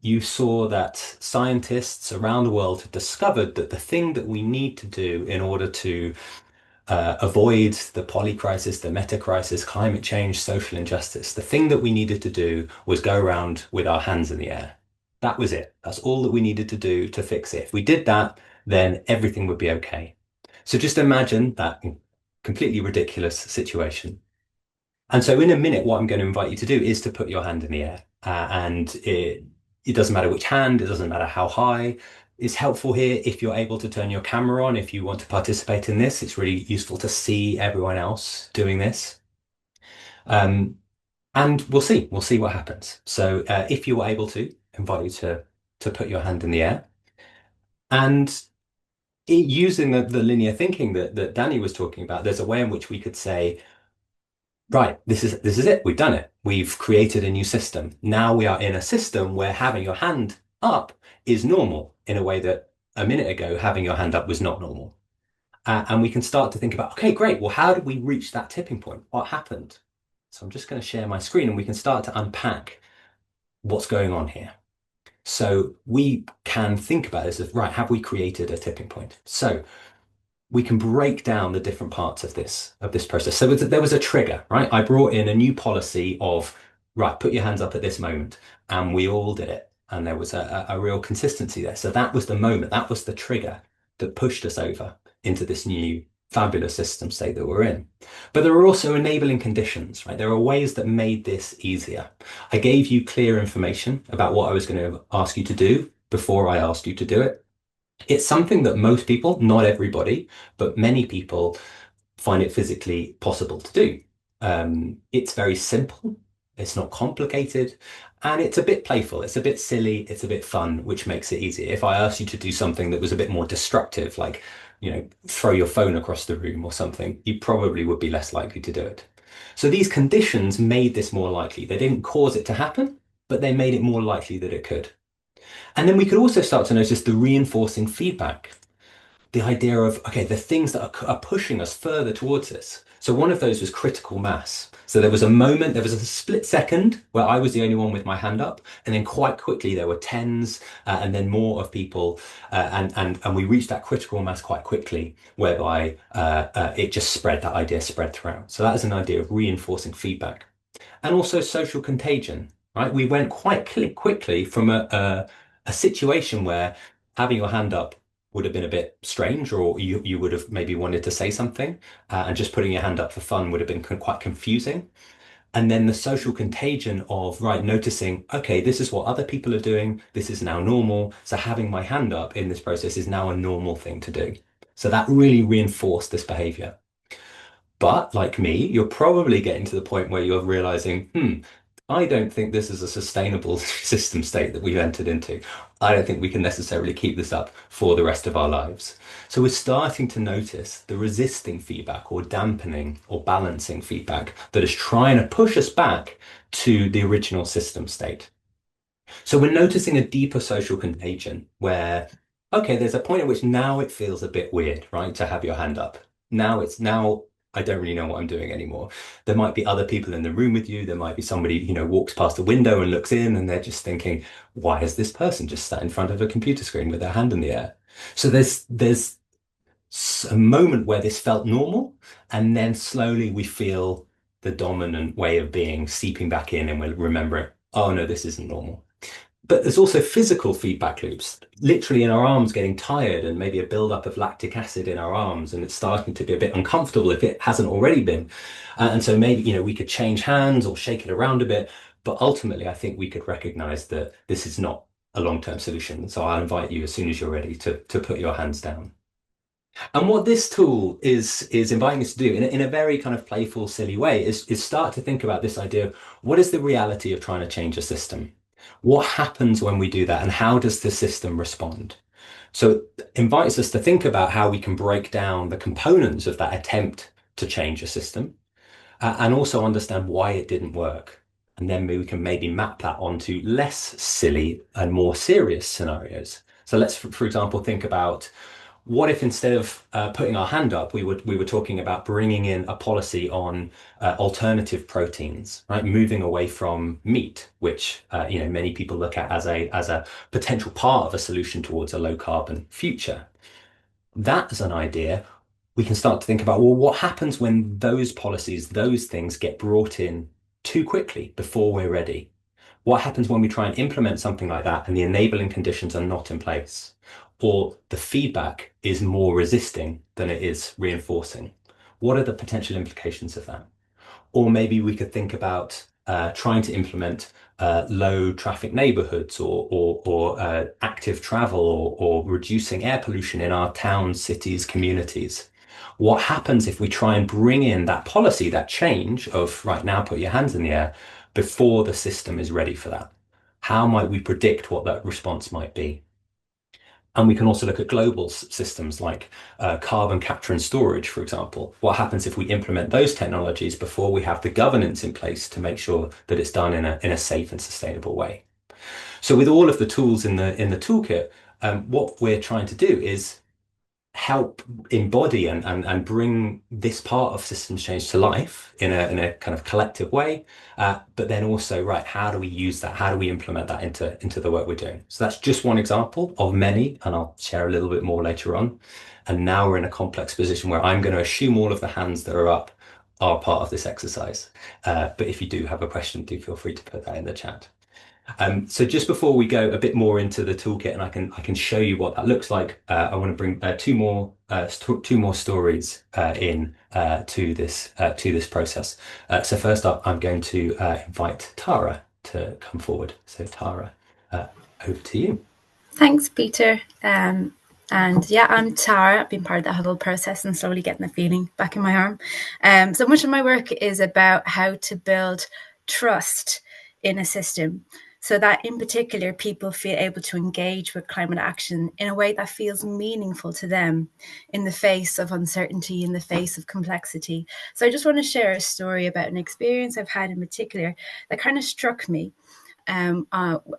you saw that scientists around the world have discovered that the thing that we need to do in order to avoid the polycrisis, the meta-crisis, climate change, social injustice, the thing that we needed to do was go around with our hands in the air. That was it. That's all that we needed to do to fix it. If we did that, then everything would be okay. So just imagine that completely ridiculous situation. And so in a minute, what I'm going to invite you to do is to put your hand in the air and it doesn't matter which hand, it doesn't matter how high. It's helpful here if you're able to turn your camera on, if you want to participate in this. It's really useful to see everyone else doing this. And we'll see what happens. So if you were able to, invite you to put your hand in the air. And using the linear thinking that Danny was talking about, there's a way in which we could say, right, this is it. We've done it. We've created a new system. Now we are in a system where having your hand up is normal in a way that a minute ago having your hand up was not normal. And we can start to think about, okay, great. Well, how did we reach that tipping point? What happened? So I'm just going to share my screen and we can start to unpack what's going on here. So we can think about this as, right, have we created a tipping point? So we can break down the different parts of this process. So there was a trigger, right? I brought in a new policy of, right, put your hands up at this moment, and we all did it. And there was a real consistency there. So that was the moment, that was the trigger that pushed us over into this new fabulous system state that we're in. But there are also enabling conditions, right? There are ways that made this easier. I gave you clear information about what I was going to ask you to do before I asked you to do it. It's something that most people, not everybody, but many people find it physically possible to do. It's very simple, it's not complicated, and it's a bit playful, it's a bit silly, it's a bit fun, which makes it easier. If I asked you to do something that was a bit more destructive, like, throw your phone across the room or something, you probably would be less likely to do it. So these conditions made this more likely. They didn't cause it to happen, but they made it more likely that it could. And then we could also start to notice the reinforcing feedback, the idea of, okay, the things that are pushing us further towards this. So one of those was critical mass. So there was a moment, there was a split second where I was the only one with my hand up, and then quite quickly there were tens and then more of people, and we reached that critical mass quite quickly, whereby it just spread, that idea spread throughout. So that is an idea of reinforcing feedback. And also social contagion, right? We went quite quickly from a situation where having your hand up would have been a bit strange, or you would have maybe wanted to say something, and just putting your hand up for fun would have been quite confusing. And then the social contagion of, right, noticing, okay, this is what other people are doing. This is now normal. So having my hand up in this process is now a normal thing to do. So that really reinforced this behavior. But like me, you're probably getting to the point where you're realizing, I don't think this is a sustainable system state that we've entered into. I don't think we can necessarily keep this up for the rest of our lives. So we're starting to notice the resisting feedback or dampening or balancing feedback that is trying to push us back to the original system state. So we're noticing a deeper social contagion where, okay, there's a point at which now it feels a bit weird, right, to have your hand up. Now I don't really know what I'm doing anymore. There might be other people in the room with you. There might be somebody, walks past the window and looks in, and they're just thinking, why is this person just sat in front of a computer screen with their hand in the air? So there's a moment where this felt normal, and then slowly we feel the dominant way of being seeping back in, and we're remembering, oh no, this isn't normal. But there's also physical feedback loops, literally in our arms getting tired and maybe a buildup of lactic acid in our arms, and it's starting to be a bit uncomfortable if it hasn't already been. And so maybe, we could change hands or shake it around a bit. But ultimately, I think we could recognize that this is not a long-term solution. So I'll invite you as soon as you're ready to put your hands down. And what this tool is inviting us to do in a very kind of playful, silly way is start to think about this idea of what is the reality of trying to change a system? What happens when we do that, and how does the system respond? So it invites us to think about how we can break down the components of that attempt to change a system, and also understand why it didn't work. And then we can maybe map that onto less silly and more serious scenarios. So let's, for example, think about, what if instead of putting our hand up, we were talking about bringing in a policy on alternative proteins, right? Moving away from meat, which many people look at as a potential part of a solution towards a low carbon future. That is an idea. We can start to think about, well, what happens when those policies, those things get brought in too quickly before we're ready? What happens when we try and implement something like that and the enabling conditions are not in place? Or the feedback is more resisting than it is reinforcing? What are the potential implications of that? Or maybe we could think about trying to implement low traffic neighborhoods or active travel or reducing air pollution in our towns, cities, communities. What happens if we try and bring in that policy, that change of right now, put your hands in the air before the system is ready for that? How might we predict what that response might be? And we can also look at global systems like carbon capture and storage, for example. What happens if we implement those technologies before we have the governance in place to make sure that it's done in a safe and sustainable way? So with all of the tools in the toolkit, what we're trying to do is help embody and bring this part of systems change to life in a kind of collective way. But then also, right, how do we use that? How do we implement that into the work we're doing? So that's just one example of many, and I'll share a little bit more later on. And now we're in a complex position where I'm going to assume all of the hands that are up are part of this exercise. But if you do have a question, do feel free to put that in the chat. So just before we go a bit more into the toolkit, and I can show you what that looks like, I want to bring two more stories in to this process. So first up, I'm going to invite Tara to come forward. So Tara, over to you. Thanks, Peter. And yeah, I'm Tara. I've been part of the huddle process and slowly getting the feeling back in my arm. So much of my work is about how to build trust in a system, so that in particular people feel able to engage with climate action in a way that feels meaningful to them in the face of uncertainty, in the face of complexity. So I just want to share a story about an experience I've had in particular that kind of struck me.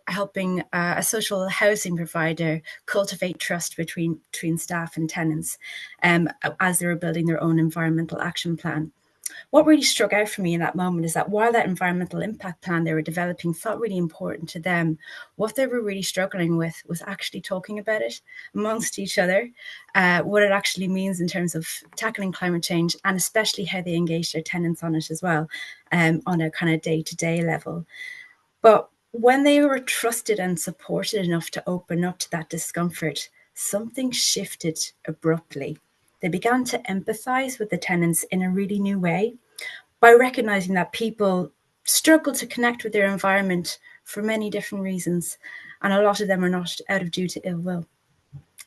Helping a social housing provider cultivate trust between staff and tenants as they were building their own environmental action plan. What really struck out for me in that moment is that while that environmental impact plan they were developing felt really important to them, what they were really struggling with was actually talking about it amongst each other, what it actually means in terms of tackling climate change, and especially how they engage their tenants on it as well, on a kind of day-to-day level. But when they were trusted and supported enough to open up to that discomfort, something shifted abruptly. They began to empathize with the tenants in a really new way by recognizing that people struggle to connect with their environment for many different reasons, and a lot of them are not out of due to ill will.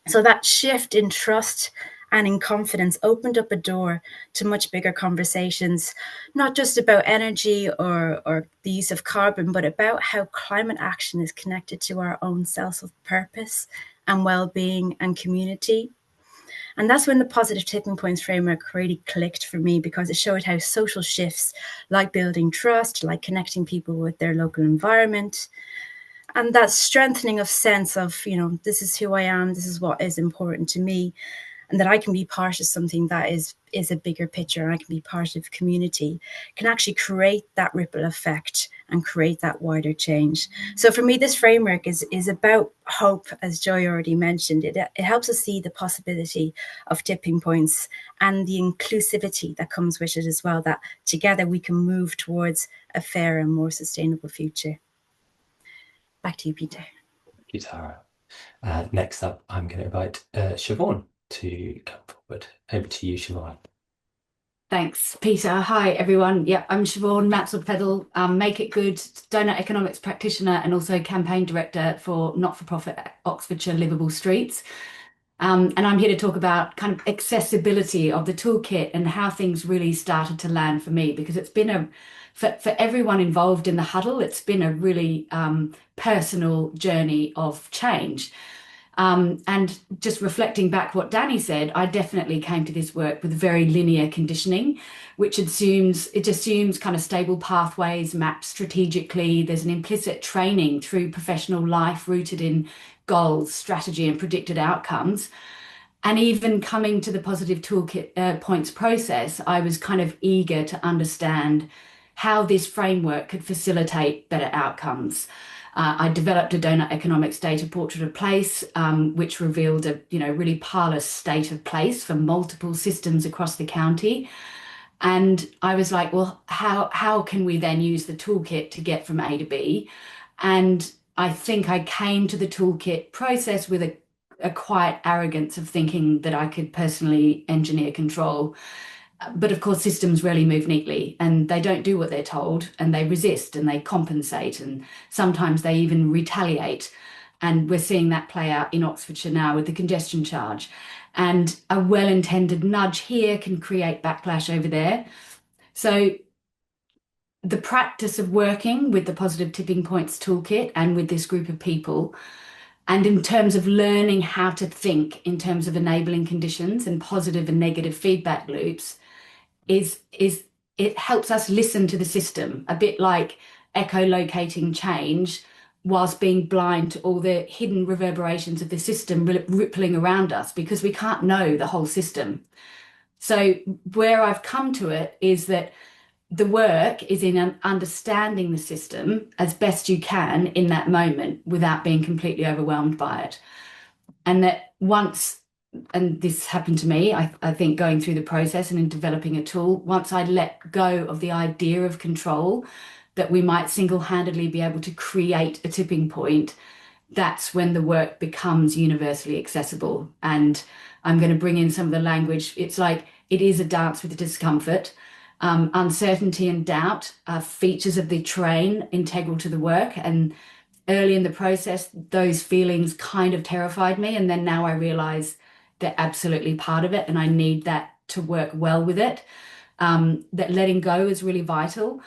So that shift in trust and in confidence opened up a door to much bigger conversations, not just about energy or the use of carbon, but about how climate action is connected to our own sense of purpose and well-being and community. And that's when the positive tipping points framework really clicked for me, because it showed how social shifts like building trust, like connecting people with their local environment, and that strengthening of sense of, this is who I am, this is what is important to me, and that I can be part of something that is a bigger picture, and I can be part of community, can actually create that ripple effect and create that wider change. So for me, this framework is about hope, as Joy already mentioned. It helps us see the possibility of tipping points and the inclusivity that comes with it as well, that together we can move towards a fairer and more sustainable future. Back to you, Peter. Thank you, Tara. Next up, I'm going to invite Siobhan to come forward. Over to you, Siobhan. Thanks, Peter. Hi, everyone. Yeah, I'm Siobhan Maxwell-Peddle, Make It Good donut economics practitioner and also campaign director for not-for-profit Oxfordshire Livable Streets. And I'm here to talk about kind of accessibility of the toolkit and how things really started to land for me, because it's been for everyone involved in the huddle, it's been a really personal journey of change. And just reflecting back what Danny said, I definitely came to this work with very linear conditioning, which assumes kind of stable pathways mapped strategically. There's an implicit training through professional life rooted in goals, strategy, and predicted outcomes. And even coming to the positive toolkit points process, I was kind of eager to understand how this framework could facilitate better outcomes. I developed a donut economics data portrait of place, which revealed a really parlous state of place for multiple systems across the county. And I was like, well, how can we then use the toolkit to get from A to B? And I think I came to the toolkit process with a quiet arrogance of thinking that I could personally engineer control. But of course, systems rarely move neatly, and they don't do what they're told, and they resist and they compensate, and sometimes they even retaliate. And we're seeing that play out in Oxfordshire now with the congestion charge. And a well-intended nudge here can create backlash over there. So the practice of working with the Positive Tipping Points Toolkit and with this group of people, and in terms of learning how to think in terms of enabling conditions and positive and negative feedback loops, is it helps us listen to the system, a bit like echolocating change whilst being blind to all the hidden reverberations of the system rippling around us, because we can't know the whole system. So where I've come to it is that the work is in understanding the system as best you can in that moment without being completely overwhelmed by it. And that once, and this happened to me, I think going through the process and in developing a tool, once I let go of the idea of control, that we might single-handedly be able to create a tipping point, that's when the work becomes universally accessible. And I'm going to bring in some of the language. It's like it is a dance with discomfort. Uncertainty and doubt are features of the terrain integral to the work. And early in the process, those feelings kind of terrified me. And then now I realize they're absolutely part of it. And I need that to work well with it. That letting go is really vital,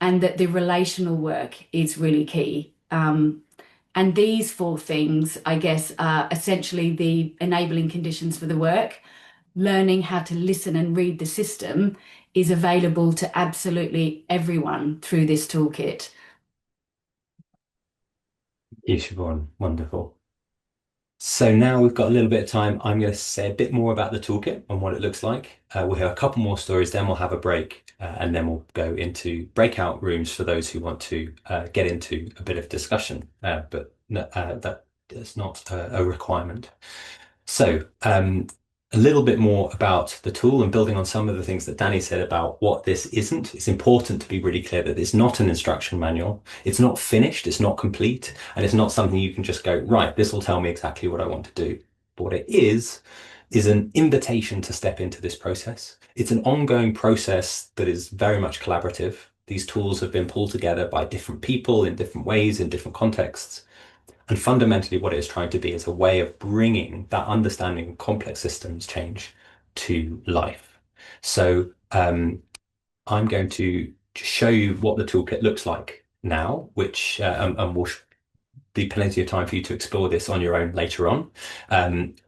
and that the relational work is really key. And these four things, I guess, are essentially the enabling conditions for the work. Learning how to listen and read the system is available to absolutely everyone through this toolkit. Thank you, Siobhan. Wonderful. So now we've got a little bit of time. I'm going to say a bit more about the toolkit and what it looks like. We'll hear a couple more stories, then we'll have a break, and then we'll go into breakout rooms for those who want to get into a bit of discussion, but that is not a requirement. So a little bit more about the tool, and building on some of the things that Danny said about what this isn't. It's important to be really clear that it's not an instruction manual. It's not finished, it's not complete, and it's not something you can just go, right, this will tell me exactly what I want to do. But what it is an invitation to step into this process. It's an ongoing process that is very much collaborative. These tools have been pulled together by different people in different ways, in different contexts. And fundamentally, what it's trying to be is a way of bringing that understanding of complex systems change to life. So I'm going to show you what the toolkit looks like now, which and we'll be plenty of time for you to explore this on your own later on.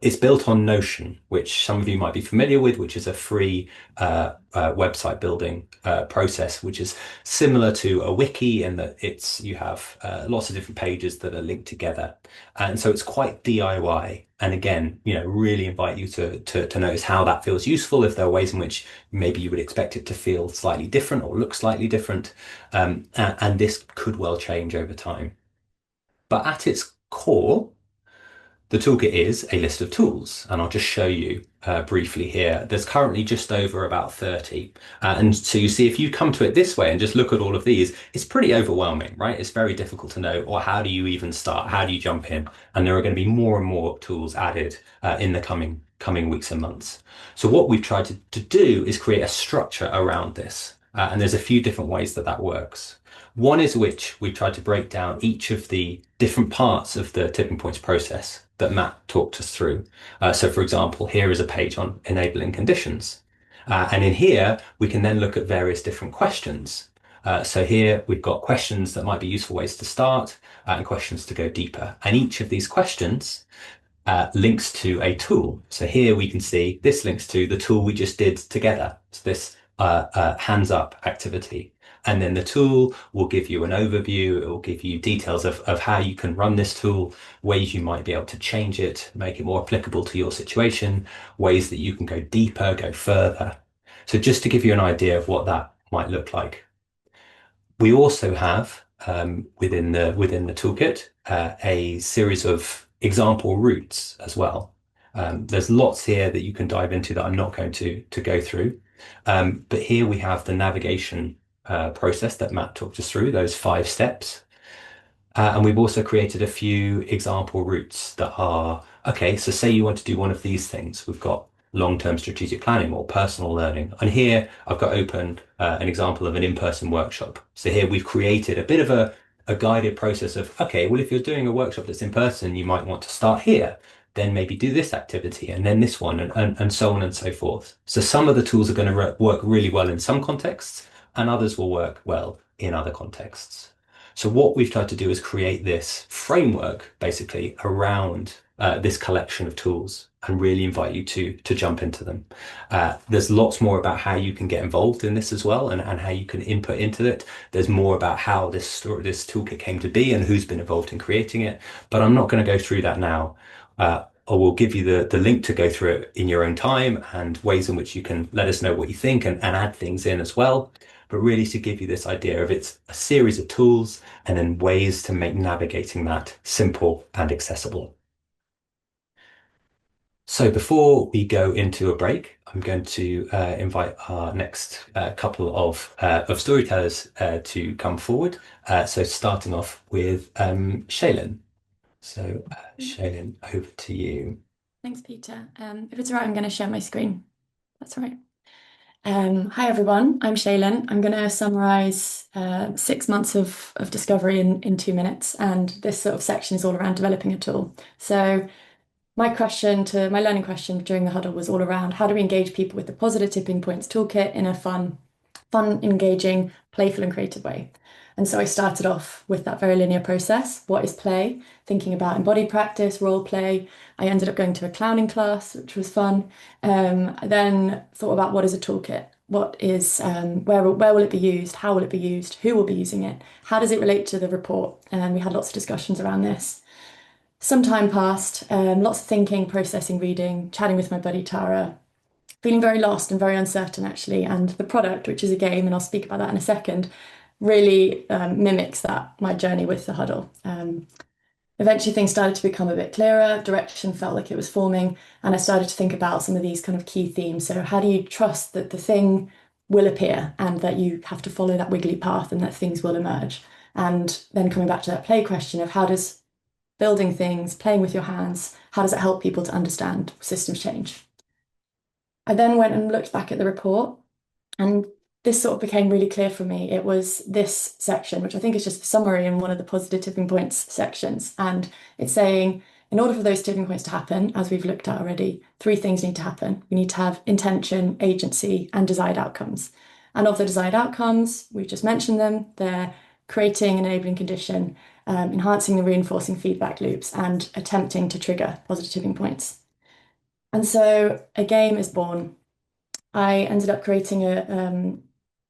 It's built on Notion, which some of you might be familiar with, which is a free website building process, which is similar to a wiki in that you have lots of different pages that are linked together. And so it's quite DIY. And again, really invite you to notice how that feels useful, if there are ways in which maybe you would expect it to feel slightly different or look slightly different. And this could well change over time. But at its core, the toolkit is a list of tools, and I'll just show you briefly here. There's currently just over about 30. And so you see, if you come to it this way and just look at all of these, it's pretty overwhelming, right? It's very difficult to know, or how do you even start? How do you jump in? And there are going to be more and more tools added in the coming weeks and months. So what we've tried to do is create a structure around this. And there's a few different ways that works. One is which we tried to break down each of the different parts of the tipping points process that Matt talked us through. So for example, here is a page on enabling conditions. And in here, we can then look at various different questions. So here we've got questions that might be useful ways to start and questions to go deeper. And each of these questions links to a tool. So here we can see this links to the tool we just did together. So this hands up activity. And then the tool will give you an overview. It will give you details of how you can run this tool, ways you might be able to change it, make it more applicable to your situation, ways that you can go deeper, go further. So just to give you an idea of what that might look like. We also have within the toolkit a series of example routes as well. There's lots here that you can dive into that I'm not going to go through. But here we have the navigation process that Matt talked us through, those 5 steps. And we've also created a few example routes that are, okay, so say you want to do one of these things. We've got long-term strategic planning or personal learning. And here I've got open an example of an in-person workshop. So here we've created a bit of a guided process of, okay, well, if you're doing a workshop that's in person, you might want to start here, then maybe do this activity and then this one and so on and so forth. So some of the tools are going to work really well in some contexts and others will work well in other contexts. So what we've tried to do is create this framework basically around this collection of tools and really invite you to jump into them. There's lots more about how you can get involved in this as well and how you can input into it. There's more about how this toolkit came to be and who's been involved in creating it, but I'm not going to go through that now. I will give you the link to go through it in your own time and ways in which you can let us know what you think and add things in as well. But really to give you this idea of it's a series of tools and then ways to make navigating that simple and accessible. So before we go into a break, I'm going to invite our next couple of storytellers to come forward. So starting off with Shaylin. So Shaylin, over to you. Thanks, Peter. If it's all right, I'm going to share my screen. That's all right. Hi, everyone. I'm Shaylin. I'm going to summarize 6 months of discovery in 2 minutes. And this sort of section is all around developing a tool. So my learning question during the huddle was all around how do we engage people with the positive tipping points toolkit in a fun, engaging, playful and creative way. And so I started off with that very linear process. What is play? Thinking about embodied practice, role play. I ended up going to a clowning class, which was fun. I then thought about what is a toolkit? What is, where will it be used? How will it be used? Who will be using it? How does it relate to the report? And we had lots of discussions around this. Some time passed, lots of thinking, processing, reading, chatting with my buddy Tara, feeling very lost and very uncertain actually. And the product, which is a game, and I'll speak about that in a second, really mimics my journey with the huddle. Eventually things started to become a bit clearer, direction felt like it was forming, and I started to think about some of these kind of key themes. So how do you trust that the thing will appear and that you have to follow that wiggly path and that things will emerge? And then coming back to that play question of how does building things, playing with your hands, how does it help people to understand systems change? I then went and looked back at the report, and this sort of became really clear for me. It was this section, which I think is just a summary in one of the positive tipping points sections. And it's saying, in order for those tipping points to happen, as we've looked at already, 3 things need to happen. We need to have intention, agency, and desired outcomes. And of the desired outcomes, we've just mentioned them. They're creating an enabling condition, enhancing the reinforcing feedback loops, and attempting to trigger positive tipping points. And so a game is born. I ended up creating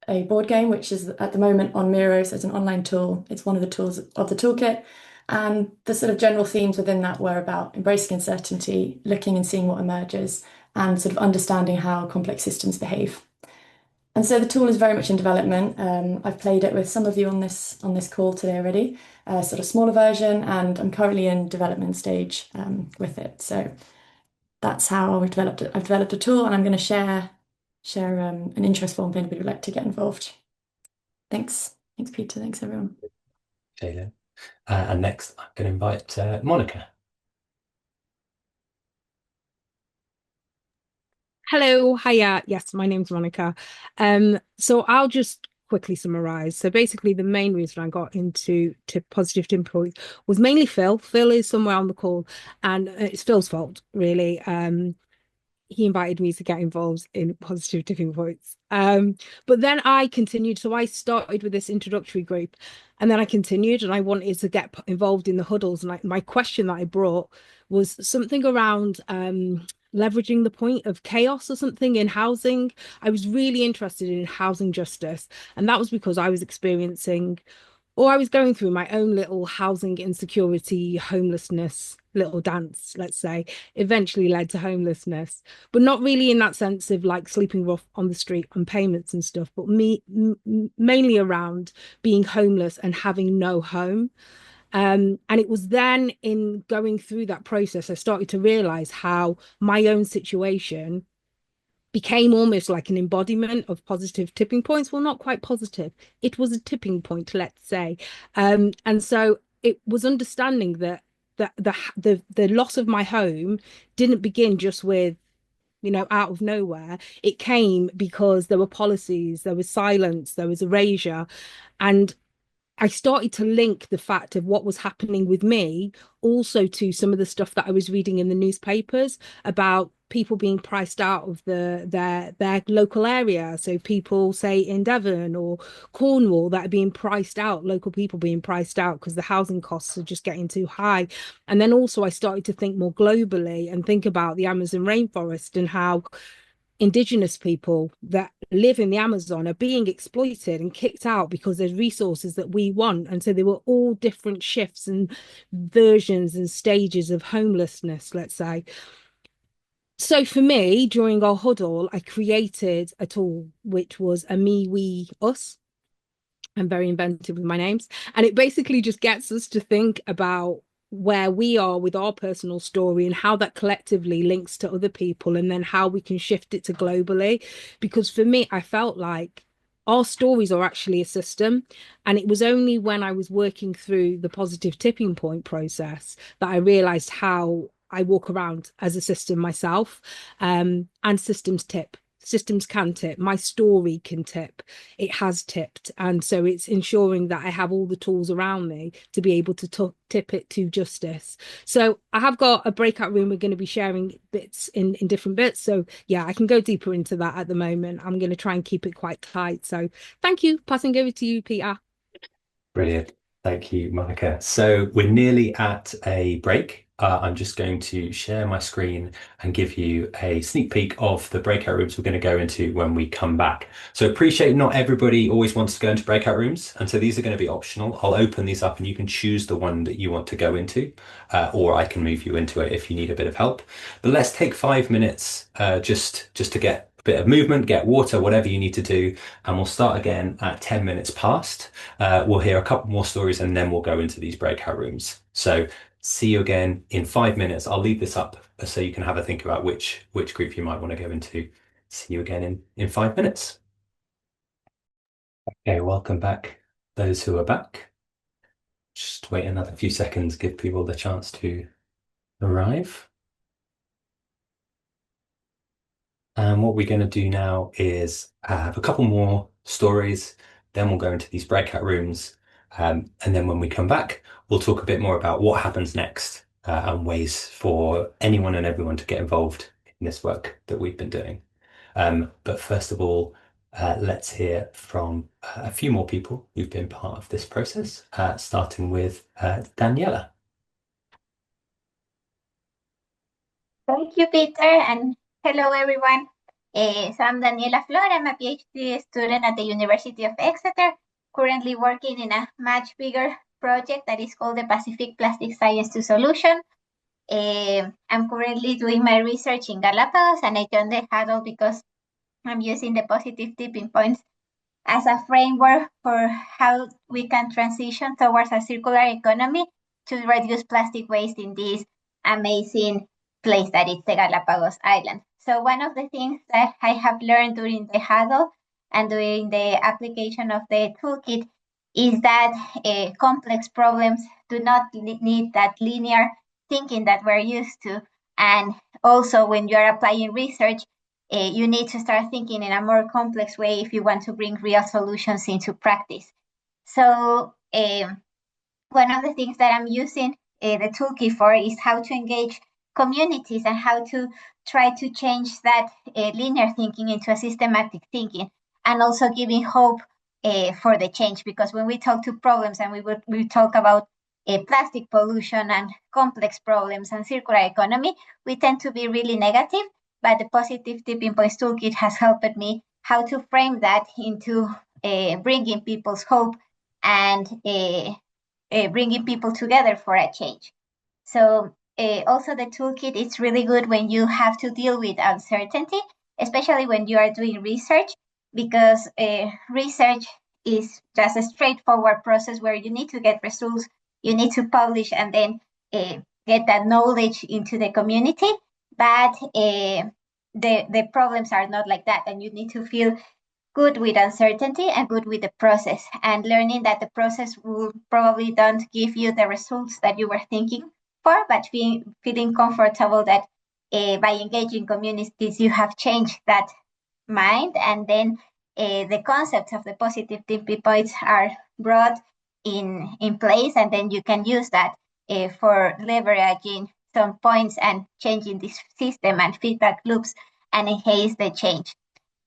a board game, which is at the moment on Miro, so it's an online tool. It's one of the tools of the toolkit. And the sort of general themes within that were about embracing uncertainty, looking and seeing what emerges, and sort of understanding how complex systems behave. And so the tool is very much in development. I've played it with some of you on this call today already, a sort of smaller version, and I'm currently in development stage with it. So that's how I've developed it. I've developed a tool, and I'm going to share an interest form if anybody would like to get involved. Thanks. Thanks, Peter. Thanks, everyone. Shaylin. And next, I'm going to invite Monica. Hello, hiya. Yes, my name's Monica. So I'll just quickly summarize. So basically, the main reason I got into positive tipping points was mainly Phil. Phil is somewhere on the call, and it's Phil's fault, really. He invited me to get involved in positive tipping points. But then I continued. So I started with this introductory group, and then I continued, and I wanted to get involved in the huddles. And my question that I brought was something around leveraging the point of chaos or something in housing. I was really interested in housing justice, and that was because I was experiencing, or I was going through my own little housing insecurity, homelessness, little dance, let's say, eventually led to homelessness, but not really in that sense of like sleeping rough on the street on payments and stuff, but mainly around being homeless and having no home. And it was then in going through that process, I started to realize how my own situation became almost like an embodiment of positive tipping points. Well, not quite positive. It was a tipping point, let's say. And so it was understanding that the loss of my home didn't begin just with out of nowhere. It came because there were policies, there was silence, there was erasure. And I started to link the fact of what was happening with me also to some of the stuff that I was reading in the newspapers about people being priced out of their local area. So people say in Devon or Cornwall that are being priced out, local people being priced out because the housing costs are just getting too high. And then also I started to think more globally and think about the Amazon rainforest and how indigenous people that live in the Amazon are being exploited and kicked out because there's resources that we want. And so they were all different shifts and versions and stages of homelessness, let's say. So for me, during our huddle, I created a tool which was a me, we, us. I'm very inventive with my names. And it basically just gets us to think about where we are with our personal story and how that collectively links to other people, and then how we can shift it to globally. Because for me, I felt like our stories are actually a system. And it was only when I was working through the positive tipping point process that I realized how I walk around as a system myself. And systems tip. Systems can tip. My story can tip. It has tipped. And so it's ensuring that I have all the tools around me to be able to tip it to justice. So I have got a breakout room. We're going to be sharing bits in different bits. So yeah, I can go deeper into that at the moment. I'm going to try and keep it quite tight. So thank you. Passing over to you, Peter. Brilliant. Thank you, Monica. So we're nearly at a break. I'm just going to share my screen and give you a sneak peek of the breakout rooms we're going to go into when we come back. So appreciate not everybody always wants to go into breakout rooms. And so these are going to be optional. I'll open these up and you can choose the one that you want to go into, or I can move you into it if you need a bit of help. But let's take 5 minutes just to get a bit of movement, get water, whatever you need to do. And we'll start again at 10 minutes past. We'll hear a couple more stories and then we'll go into these breakout rooms. So see you again in 5 minutes. I'll leave this up so you can have a think about which group you might want to go into. See you again in 5 minutes. Okay, welcome back, those who are back. Just wait another few seconds, give people the chance to arrive. And what we're going to do now is have a couple more stories, then we'll go into these breakout rooms. And then when we come back, we'll talk a bit more about what happens next and ways for anyone and everyone to get involved in this work that we've been doing. But first of all, let's hear from a few more people who've been part of this process, starting with Daniela. Thank you, Peter, and hello, everyone. So I'm Daniela Flor. I'm a PhD student at the University of Exeter, currently working in a much bigger project that is called the Pacific Plastic Science to Solution. I'm currently doing my research in Galapagos, and I joined the huddle because I'm using the positive tipping points as a framework for how we can transition towards a circular economy to reduce plastic waste in this amazing place that is the Galapagos Island. So one of the things that I have learned during the huddle and during the application of the toolkit is that complex problems do not need that linear thinking that we're used to. And also when you're applying research, you need to start thinking in a more complex way if you want to bring real solutions into practice. So one of the things that I'm using the toolkit for is how to engage communities and how to try to change that linear thinking into a systematic thinking, and also giving hope for the change. Because when we talk to problems and we talk about plastic pollution and complex problems and circular economy, we tend to be really negative. But the positive tipping points toolkit has helped me how to frame that into bringing people's hope and bringing people together for a change. So also the toolkit is really good when you have to deal with uncertainty, especially when you are doing research, because research is just a straightforward process where you need to get results, you need to publish, and then get that knowledge into the community. But the problems are not like that, and you need to feel good with uncertainty and good with the process, and learning that the process will probably don't give you the results that you were thinking for, but feeling comfortable that by engaging communities, you have changed that mind, and then the concepts of the positive tipping points are brought in place, and then you can use that for leveraging some points and changing this system and feedback loops and enhance the change.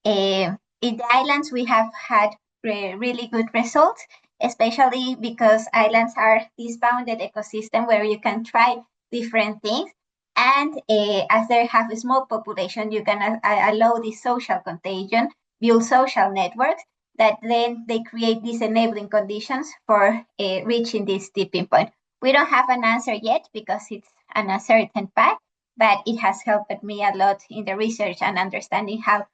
In the islands, we have had really good results, especially because islands are this bounded ecosystem where you can try different things. And as they have a small population, you can allow this social contagion, build social networks that then they create these enabling conditions for reaching this tipping point. We don't have an answer yet because it's an uncertain path, but it has helped me a lot in the research and understanding how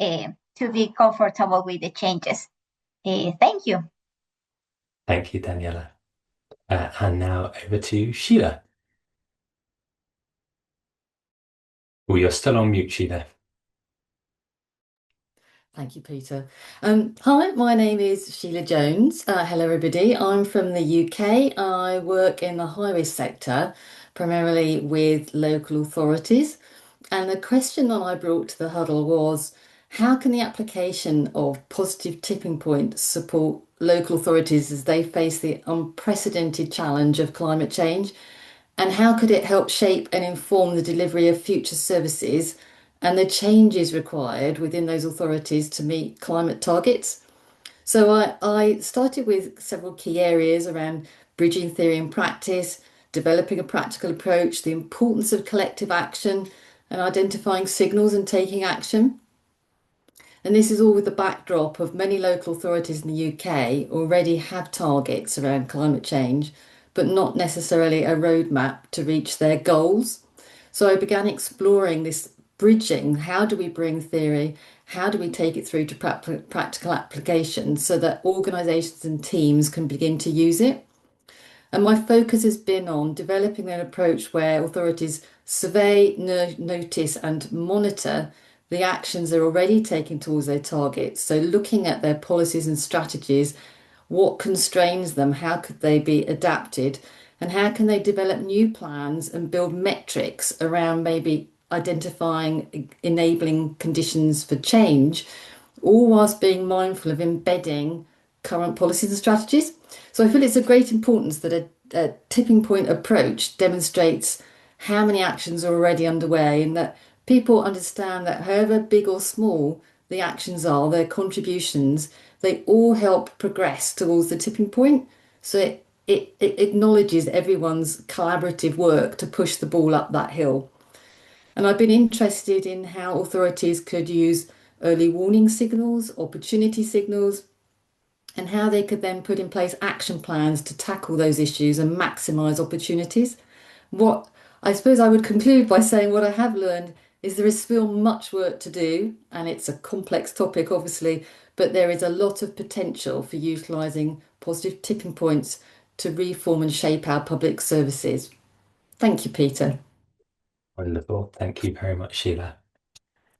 to be comfortable with the changes. Thank you. Thank you, Daniela. And now over to Sheila. Oh, you're still on mute, Sheila. Thank you, Peter. Hi, my name is Sheila Jones. Hello, everybody. I'm from the UK. I work in the highway sector, primarily with local authorities. And the question that I brought to the huddle was, how can the application of positive tipping points support local authorities as they face the unprecedented challenge of climate change? And how could it help shape and inform the delivery of future services and the changes required within those authorities to meet climate targets? So I started with several key areas around bridging theory and practice, developing a practical approach, the importance of collective action, and identifying signals and taking action. And this is all with the backdrop of many local authorities in the UK already have targets around climate change, but not necessarily a roadmap to reach their goals. So I began exploring this bridging. How do we bring theory? How do we take it through to practical application so that organisations and teams can begin to use it? And my focus has been on developing an approach where authorities survey, notice and monitor the actions they're already taking towards their targets. So looking at their policies and strategies, what constrains them, how could they be adapted, and how can they develop new plans and build metrics around maybe identifying enabling conditions for change, all whilst being mindful of embedding current policies and strategies. So I feel it's of great importance that a tipping point approach demonstrates how many actions are already underway and that people understand that however big or small the actions are, their contributions, they all help progress towards the tipping point. So it acknowledges everyone's collaborative work to push the ball up that hill. And I've been interested in how authorities could use early warning signals, opportunity signals, and how they could then put in place action plans to tackle those issues and maximise opportunities. What I suppose I would conclude by saying what I have learned is there is still much work to do, and it's a complex topic, obviously, but there is a lot of potential for utilising positive tipping points to reform and shape our public services. Thank you, Peter. Wonderful. Thank you very much, Sheila.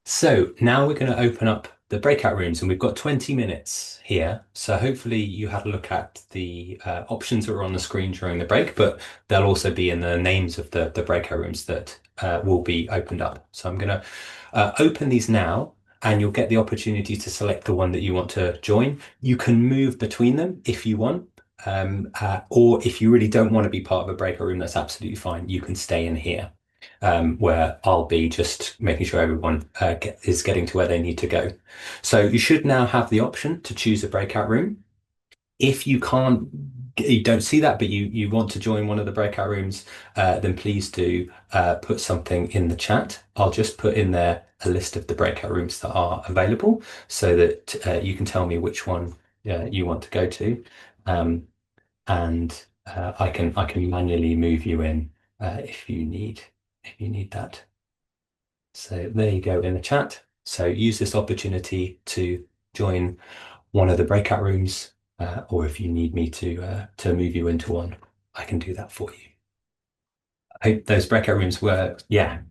So now we're going to open up the breakout rooms, and we've got 20 minutes here. So hopefully you had a look at the options that were on the screen during the break, but they'll also be in the names of the breakout rooms that will be opened up. So I'm going to open these now, and you'll get the opportunity to select the one that you want to join. You can move between them if you want. Or if you really don't want to be part of a breakout room, that's absolutely fine. You can stay in here. Where I'll be just making sure everyone is getting to where they need to go. So you should now have the option to choose a breakout room. If you don't see that, but you want to join one of the breakout rooms, then please do put something in the chat. I'll just put in there a list of the breakout rooms that are available so that you can tell me which one you want to go to. And I can manually move you in if you need that. So there you go in the chat. So use this opportunity to join one of the breakout rooms, or if you need me to move you into one, I can do that for you. I hope those breakout rooms were,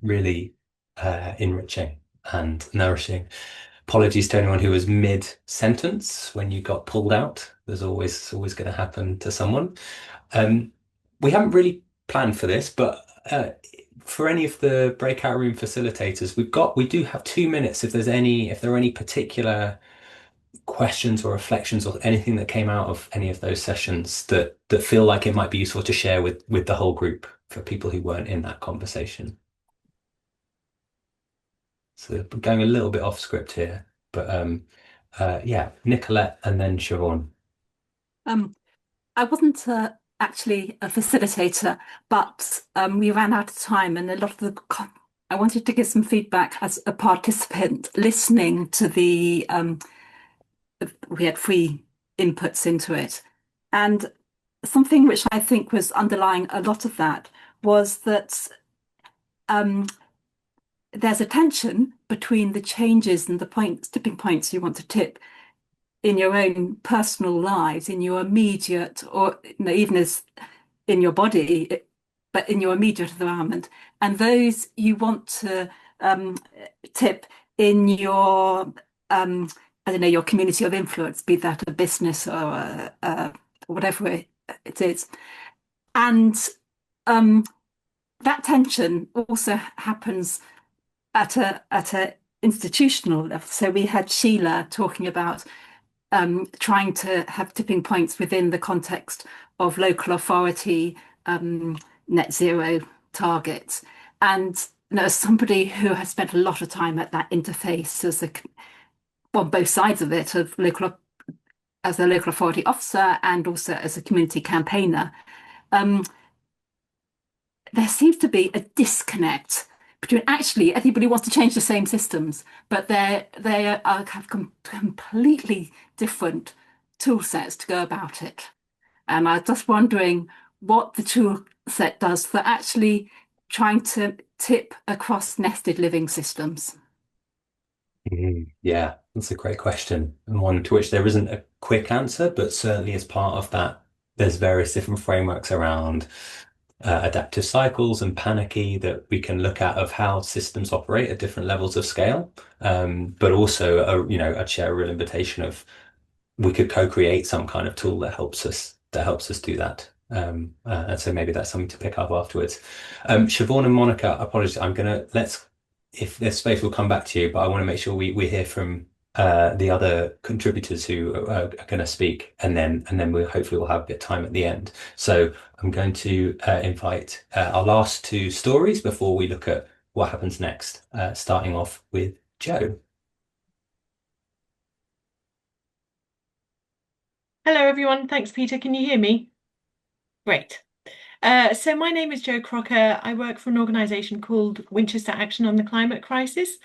really enriching and nourishing. Apologies to anyone who was mid-sentence when you got pulled out. There's always going to happen to someone. We haven't really planned for this, but for any of the breakout room facilitators, we do have 2 minutes if there are any particular questions or reflections or anything that came out of any of those sessions that feel like it might be useful to share with the whole group for people who weren't in that conversation. So we're going a little bit off script here, but yeah, Nicolette and then Siobhan. I wasn't actually a facilitator, but we ran out of time, and a lot of I wanted to give some feedback as a participant listening to the we had free inputs into it. And something which I think was underlying a lot of that was that there's a tension between the changes and the tipping points you want to tip in your own personal lives, in your immediate, or even as in your body, but in your immediate environment, and those you want to tip in your I don't know, your community of influence, be that a business or whatever it is. And that tension also happens at a institutional level. So we had Sheila talking about trying to have tipping points within the context of local authority net zero targets. And as somebody who has spent a lot of time at that interface on both sides of it, as a local authority officer and also as a community campaigner, there seems to be a disconnect between actually everybody wants to change the same systems, but they have completely different tool sets to go about it. And I'm just wondering what the tool set does for actually trying to tip across nested living systems. Yeah, that's a great question, and one to which there isn't a quick answer, but certainly as part of that, there's various different frameworks around adaptive cycles and panicky that we can look at of how systems operate at different levels of scale, but also a share a real invitation of we could co-create some kind of tool that helps us do that. And so maybe that's something to pick up afterwards. Siobhan and Monica, apologies, if there's space, we'll come back to you, but I want to make sure we hear from the other contributors who are going to speak, and then hopefully we'll have a bit of time at the end. So I'm going to invite our last two stories before we look at what happens next, starting off with Joe. Hello, everyone. Thanks, Peter. Can you hear me? Great. So my name is Jo Crocker. I work for an organisation called Winchester Action on the Climate Crisis.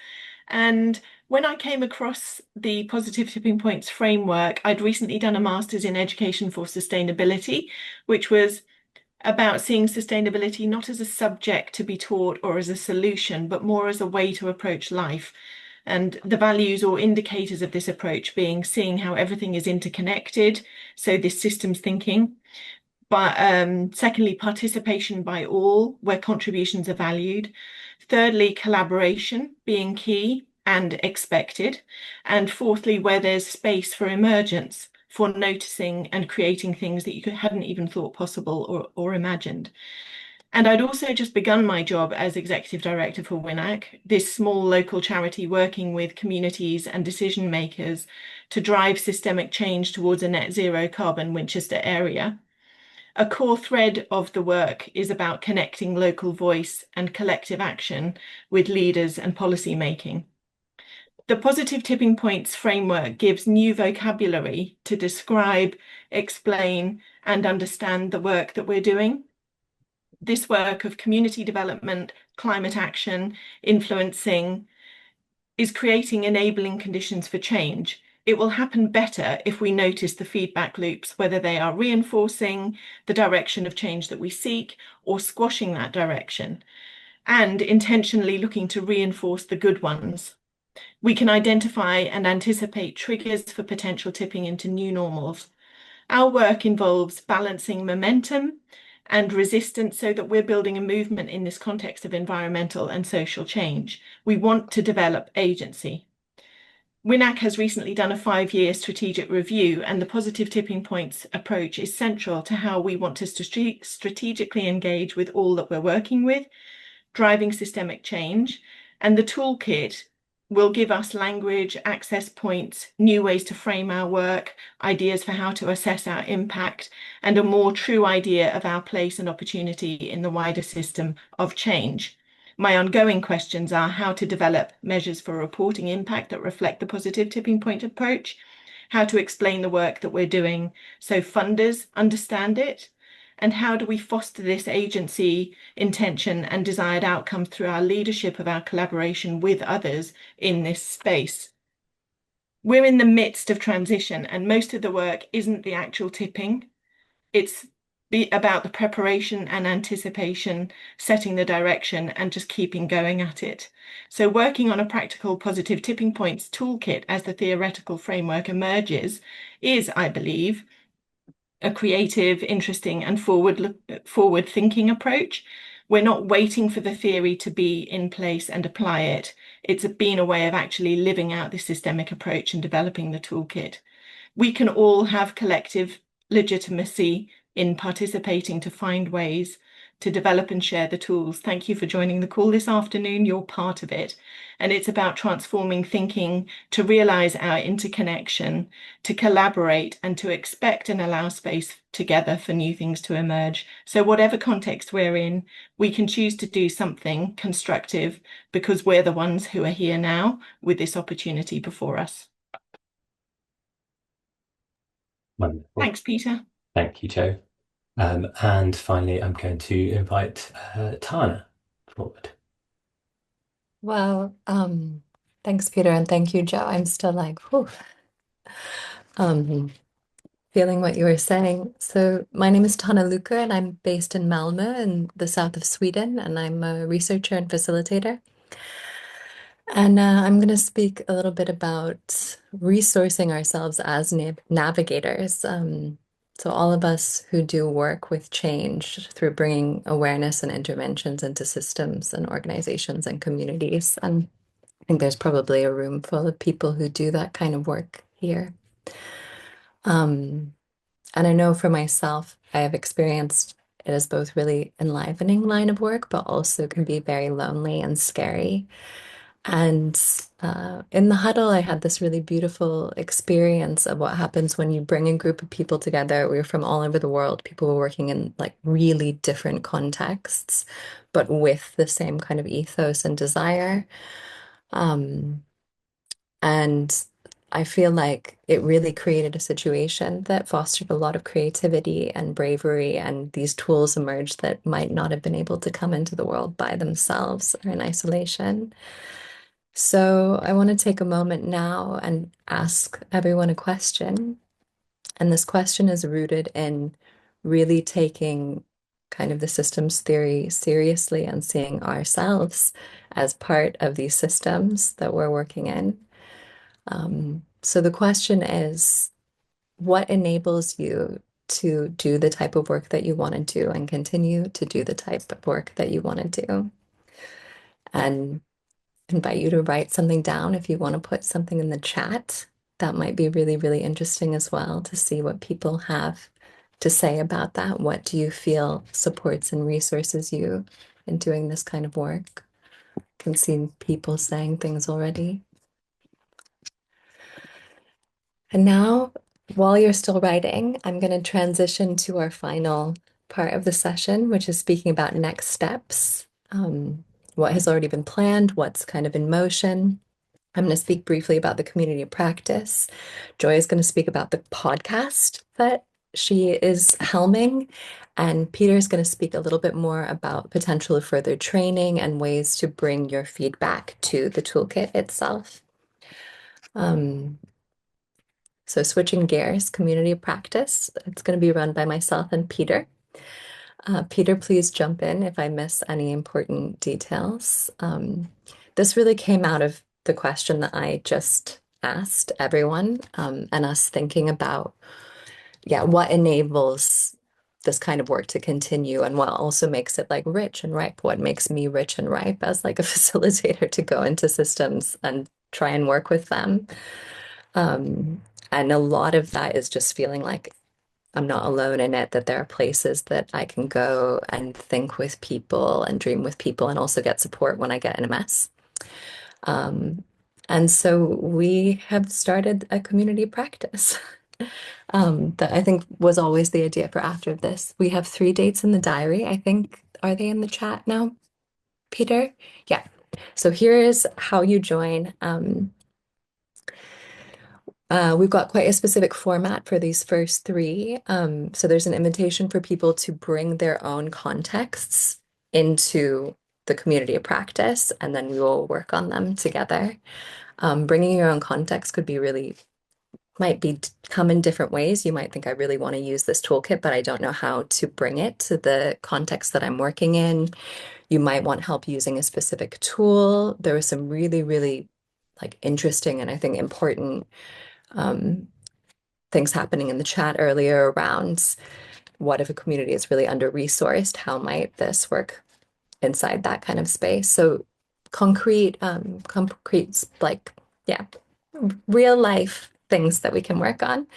And when I came across the Positive Tipping Points framework, I'd recently done a master's in education for sustainability, which was about seeing sustainability not as a subject to be taught or as a solution, but more as a way to approach life. And the values or indicators of this approach being seeing how everything is interconnected, so this systems thinking. But secondly, participation by all, where contributions are valued. Thirdly, collaboration being key and expected. And fourthly, where there's space for emergence, for noticing and creating things that you hadn't even thought possible or imagined. And I'd also just begun my job as executive director for WINAC, this small local charity working with communities and decision makers to drive systemic change towards a net zero carbon Winchester area. A core thread of the work is about connecting local voice and collective action with leaders and policy making. The Positive Tipping Points framework gives new vocabulary to describe, explain, and understand the work that we're doing. This work of community development, climate action, influencing, is creating enabling conditions for change. It will happen better if we notice the feedback loops, whether they are reinforcing the direction of change that we seek or squashing that direction, and intentionally looking to reinforce the good ones. We can identify and anticipate triggers for potential tipping into new normals. Our work involves balancing momentum and resistance so that we're building a movement in this context of environmental and social change. We want to develop agency. WINAC has recently done a 5-year strategic review, and the Positive Tipping Points approach is central to how we want to strategically engage with all that we're working with, driving systemic change. And the toolkit will give us language, access points, new ways to frame our work, ideas for how to assess our impact, and a more true idea of our place and opportunity in the wider system of change. My ongoing questions are how to develop measures for reporting impact that reflect the positive tipping point approach, how to explain the work that we're doing so funders understand it, and how do we foster this agency, intention, and desired outcome through our leadership of our collaboration with others in this space. We're in the midst of transition, and most of the work isn't the actual tipping. It's about the preparation and anticipation, setting the direction, and just keeping going at it. So working on a practical positive tipping points toolkit as the theoretical framework emerges is, I believe, a creative, interesting, and forward-thinking approach. We're not waiting for the theory to be in place and apply it. It's been a way of actually living out this systemic approach and developing the toolkit. We can all have collective legitimacy in participating to find ways to develop and share the tools. Thank you for joining the call this afternoon. You're part of it. And it's about transforming thinking to realize our interconnection, to collaborate, and to expect and allow space together for new things to emerge. So whatever context we're in, we can choose to do something constructive because we're the ones who are here now with this opportunity before us. Wonderful. Thanks, Peter. Thank you, Jo. And finally, I'm going to invite Tana forward. Well, thanks, Peter, and thank you, Jo. I'm still like, whew, feeling what you were saying. So my name is Tana Luker, and I'm based in Malmö in the south of Sweden, and I'm a researcher and facilitator. And I'm going to speak a little bit about resourcing ourselves as navigators. So all of us who do work with change through bringing awareness and interventions into systems and organizations and communities. And I think there's probably a room full of people who do that kind of work here. And I know for myself, I have experienced it as both really enlivening line of work, but also can be very lonely and scary. And in the huddle, I had this really beautiful experience of what happens when you bring a group of people together. We were from all over the world. People were working in like really different contexts, but with the same kind of ethos and desire. And I feel like it really created a situation that fostered a lot of creativity and bravery, and these tools emerged that might not have been able to come into the world by themselves or in isolation. So I want to take a moment now and ask everyone a question. And this question is rooted in really taking kind of the systems theory seriously and seeing ourselves as part of these systems that we're working in. So the question is, what enables you to do the type of work that you want to do and continue to do the type of work that you want to do? And invite you to write something down. If you want to put something in the chat, that might be really, really interesting as well to see what people have to say about that. What do you feel supports and resources you in doing this kind of work? I can see people saying things already. And now, while you're still writing, I'm going to transition to our final part of the session, which is speaking about next steps. What has already been planned, what's kind of in motion. I'm going to speak briefly about the community of practice. Joy is going to speak about the podcast that she is helming, and Peter is going to speak a little bit more about potential of further training and ways to bring your feedback to the toolkit itself. So switching gears, community of practice, it's going to be run by myself and Peter. Peter, please jump in if I miss any important details. This really came out of the question that I just asked everyone, and us thinking about, what enables this kind of work to continue and what also makes it like rich and ripe, what makes me rich and ripe as like a facilitator to go into systems and try and work with them. And a lot of that is just feeling like I'm not alone in it, that there are places that I can go and think with people and dream with people and also get support when I get in a mess. And so we have started a community practice that I think was always the idea for after this. We have 3 dates in the diary, I think. Are they in the chat now, Peter? Yeah. So here is how you join. We've got quite a specific format for these first 3. So there's an invitation for people to bring their own contexts into the community of practice, and then we will work on them together. Bringing your own context could be come in different ways. You might think I really want to use this toolkit, but I don't know how to bring it to the context that I'm working in. You might want help using a specific tool. There was some really, really like interesting and I think important things happening in the chat earlier around what if a community is really under-resourced? How might this work inside that kind of space? So concrete, like, yeah, real life things that we can work on.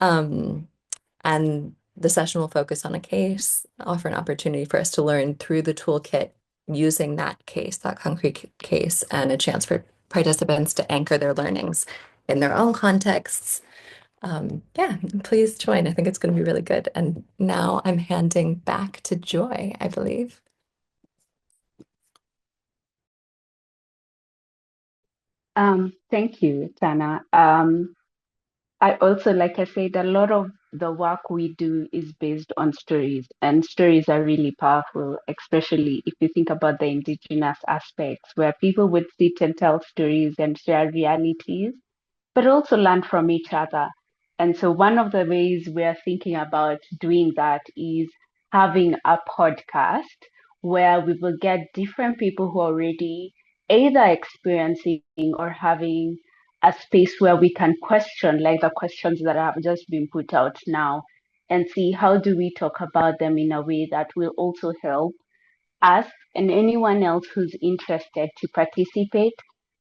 And the session will focus on a case, offer an opportunity for us to learn through the toolkit using that case, that concrete case, and a chance for participants to anchor their learnings in their own contexts. Yeah, please join. I think it's going to be really good. And now I'm handing back to Joy, I believe. Thank you, Tana. I also, like I said, a lot of the work we do is based on stories, and stories are really powerful, especially if you think about the indigenous aspects, where people would sit and tell stories and share realities, but also learn from each other. And so, one of the ways we're thinking about doing that is having a podcast where we will get different people who are already either experiencing or having a space where we can question, like the questions that have just been put out now, and see how do we talk about them in a way that will also help us and anyone else who's interested to participate.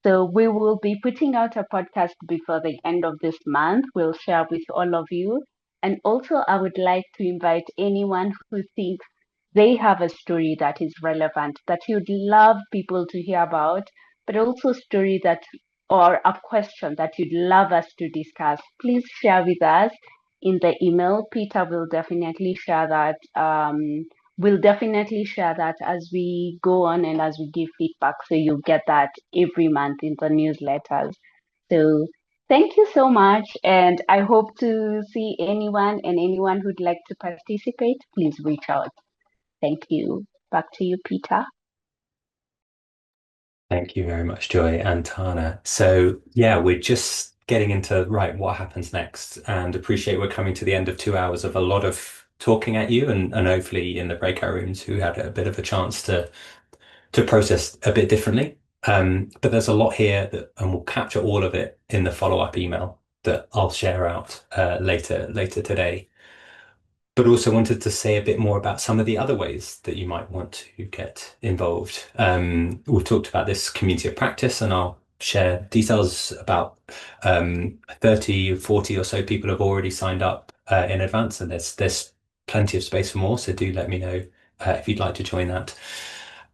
So we will be putting out a podcast before the end of this month. We'll share with all of you. And also, I would like to invite anyone who thinks they have a story that is relevant, that you'd love people to hear about, but also a story that or a question that you'd love us to discuss. Please share with us in the email. Peter will definitely share that. We'll definitely share that as we go on and as we give feedback. So you'll get that every month in the newsletters. So thank you so much. And I hope to see anyone who'd like to participate, please reach out. Thank you. Back to you, Peter. Thank you very much, Joy and Tana. So yeah, we're just getting into what happens next, and appreciate we're coming to the end of 2 hours of a lot of talking at you, and hopefully in the breakout rooms who had a bit of a chance to process a bit differently. But there's a lot here and we'll capture all of it in the follow-up email that I'll share out later today. But also wanted to say a bit more about some of the other ways that you might want to get involved. We've talked about this community of practice, and I'll share details about 30, 40 or so people have already signed up in advance, and there's plenty of space for more. So do let me know if you'd like to join that.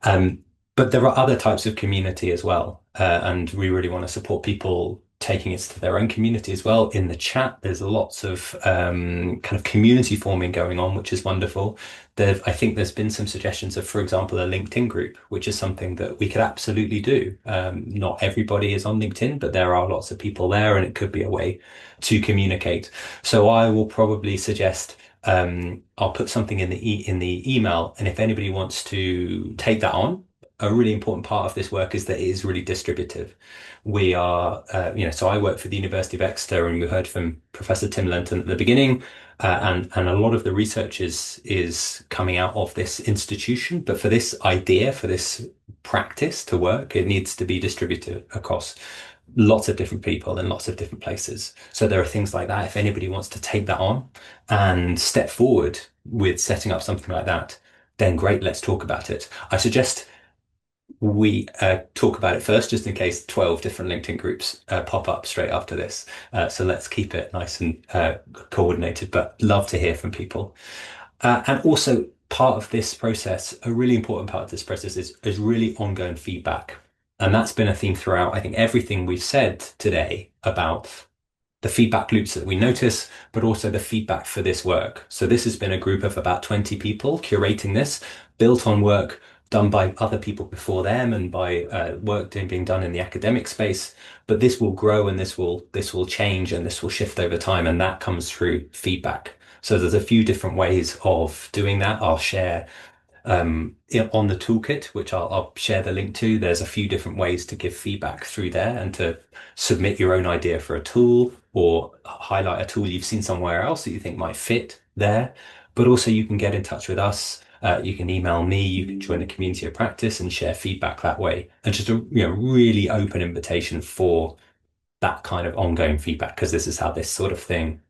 But there are other types of community as well, and we really want to support people taking it to their own community as well. In the chat, there's lots of kind of community forming going on, which is wonderful. I think there's been some suggestions of, for example, a LinkedIn group, which is something that we could absolutely do. Not everybody is on LinkedIn, but there are lots of people there, and it could be a way to communicate. So I will probably suggest I'll put something in the email, and if anybody wants to take that on, a really important part of this work is that it is really distributive. We are, so I work for the University of Exeter, and we heard from Professor Tim Lenton at the beginning, and a lot of the research is coming out of this institution. But for this idea, for this practice to work, it needs to be distributed across lots of different people in lots of different places. So there are things like that. If anybody wants to take that on and step forward with setting up something like that, then great, let's talk about it. I suggest we talk about it first, just in case 12 different LinkedIn groups pop up straight after this. So let's keep it nice and coordinated, but love to hear from people. And also part of this process, a really important part of this process is really ongoing feedback. And that's been a theme throughout, I think, everything we've said today about the feedback loops that we notice, but also the feedback for this work. So this has been a group of about 20 people curating this, built on work done by other people before them and by work being done in the academic space. But this will grow and this will change and this will shift over time, and that comes through feedback. So there's a few different ways of doing that. I'll share on the toolkit, which I'll share the link to. There's a few different ways to give feedback through there and to submit your own idea for a tool or highlight a tool you've seen somewhere else that you think might fit there. But also you can get in touch with us. You can email me, you can join the community of practice and share feedback that way. And just a really open invitation for that kind of ongoing feedback, because this is how this sort of thing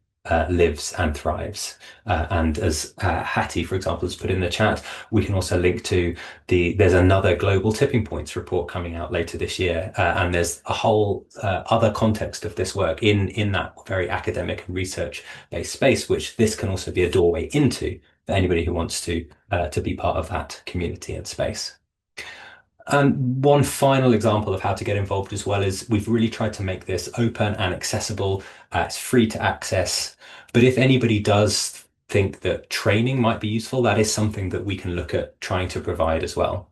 lives and thrives. And as Hattie, for example, has put in the chat, we can also link to there's another global tipping points report coming out later this year. And there's a whole other context of this work in that very academic and research-based space, which this can also be a doorway into for anybody who wants to be part of that community and space. And one final example of how to get involved as well is we've really tried to make this open and accessible. It's free to access. But if anybody does think that training might be useful, that is something that we can look at trying to provide as well.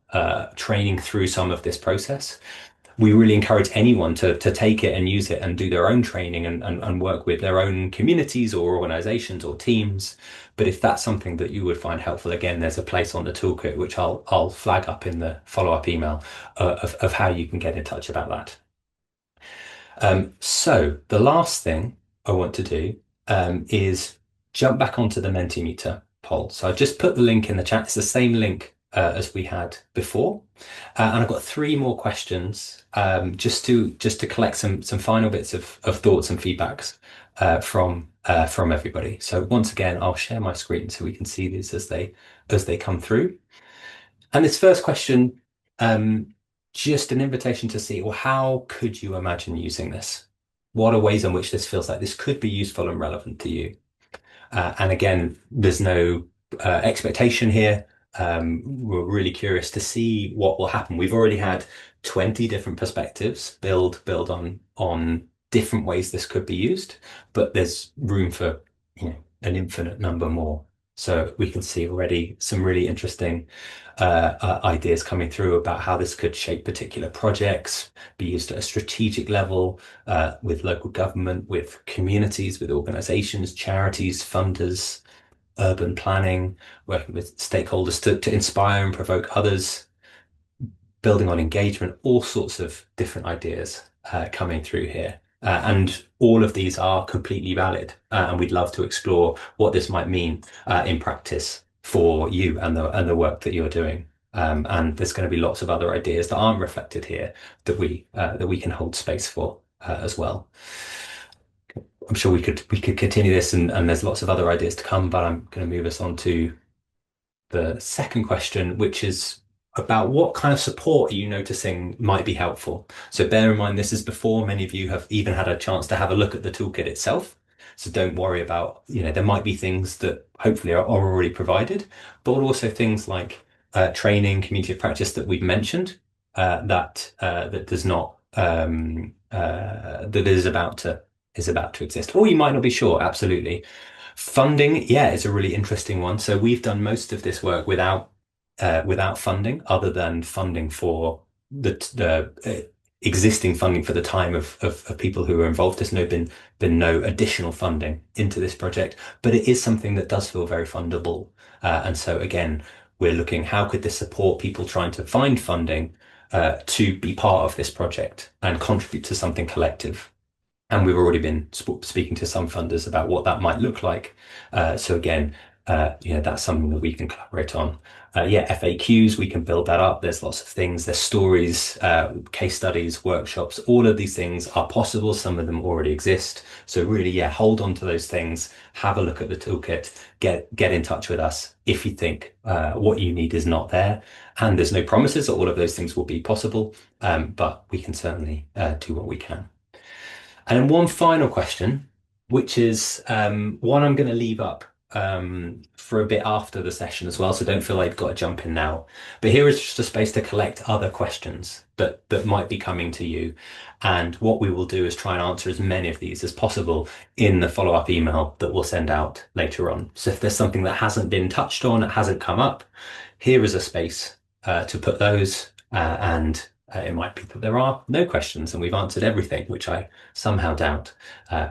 Training through some of this process. We really encourage anyone to take it and use it and do their own training and work with their own communities or organizations or teams. But if that's something that you would find helpful, again, there's a place on the toolkit, which I'll flag up in the follow-up email of how you can get in touch about that. So the last thing I want to do is jump back onto the Mentimeter poll. So I just put the link in the chat. It's the same link as we had before. And I've got 3 more questions just to collect some final bits of thoughts and feedbacks from everybody. So once again, I'll share my screen so we can see these as they come through. And this first question, just an invitation to see, well, how could you imagine using this? What are ways in which this feels like this could be useful and relevant to you? And again, there's no expectation here. We're really curious to see what will happen. We've already had 20 different perspectives build on different ways this could be used, but there's room for an infinite number more. So we can see already some really interesting ideas coming through about how this could shape particular projects, be used at a strategic level with local government, with communities, with organizations, charities, funders, urban planning, working with stakeholders to inspire and provoke others, building on engagement, all sorts of different ideas coming through here. And all of these are completely valid. And we'd love to explore what this might mean in practice for you and the work that you're doing. And there's going to be lots of other ideas that aren't reflected here that we can hold space for as well. I'm sure we could continue this and there's lots of other ideas to come, but I'm going to move us on to the second question, which is about what kind of support are you noticing might be helpful? So bear in mind, this is before many of you have even had a chance to have a look at the toolkit itself. So don't worry about, there might be things that hopefully are already provided, but also things like training, community of practice that we've mentioned that does not that is about to exist. Or you might not be sure. Absolutely. Funding, yeah, is a really interesting one. So we've done most of this work without funding, other than funding for the existing funding for the time of people who are involved. There's been no additional funding into this project, but it is something that does feel very fundable. And so again, we're looking, how could this support people trying to find funding to be part of this project and contribute to something collective? And we've already been speaking to some funders about what that might look like. So again, that's something that we can collaborate on. FAQs, we can build that up. There's lots of things. There's stories, case studies, workshops. All of these things are possible. Some of them already exist. So really, hold on to those things. Have a look at the toolkit. Get in touch with us if you think what you need is not there. And there's no promises that all of those things will be possible, but we can certainly do what we can. And then one final question, which is one I'm going to leave up for a bit after the session as well, so don't feel like you've got to jump in now. But here is just a space to collect other questions that might be coming to you. And what we will do is try and answer as many of these as possible in the follow-up email that we'll send out later on. So if there's something that hasn't been touched on, it hasn't come up, here is a space to put those and it might be that there are no questions and we've answered everything, which I somehow doubt,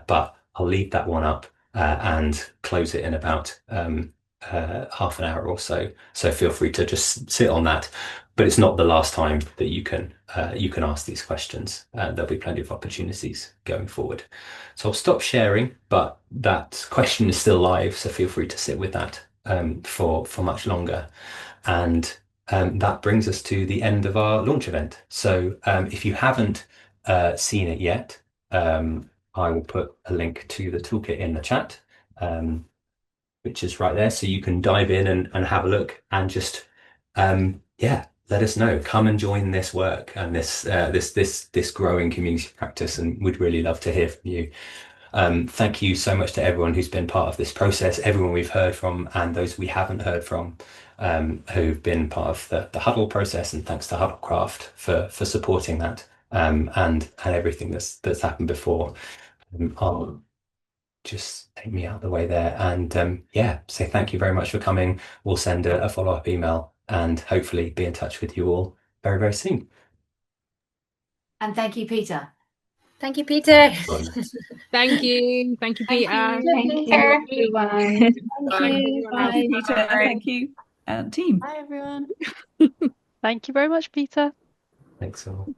but I'll leave that one up and close it in about half an hour or so. So feel free to just sit on that. But it's not the last time that you can ask these questions. There'll be plenty of opportunities going forward. So I'll stop sharing, but that question is still live. So feel free to sit with that for much longer. And that brings us to the end of our launch event. So if you haven't seen it yet, I will put a link to the toolkit in the chat, which is right there. So you can dive in and have a look and just, let us know. Come and join this work and this growing community practice. And we'd really love to hear from you. Thank you so much to everyone who's been part of this process, everyone we've heard from and those we haven't heard from who've been part of the Huddle process, and thanks to Huddlecraft for supporting that and everything that's happened before. I'll just take me out of the way there and say thank you very much for coming. We'll send a follow-up email and hopefully be in touch with you all very, very soon. And thank you, Peter. Thank you, Peter. Thank you. Thank you, Peter. Thank you, everyone. Thank you. Bye, Peter. Thank you, team. Bye, everyone. Thank you very much, Peter. Thanks all.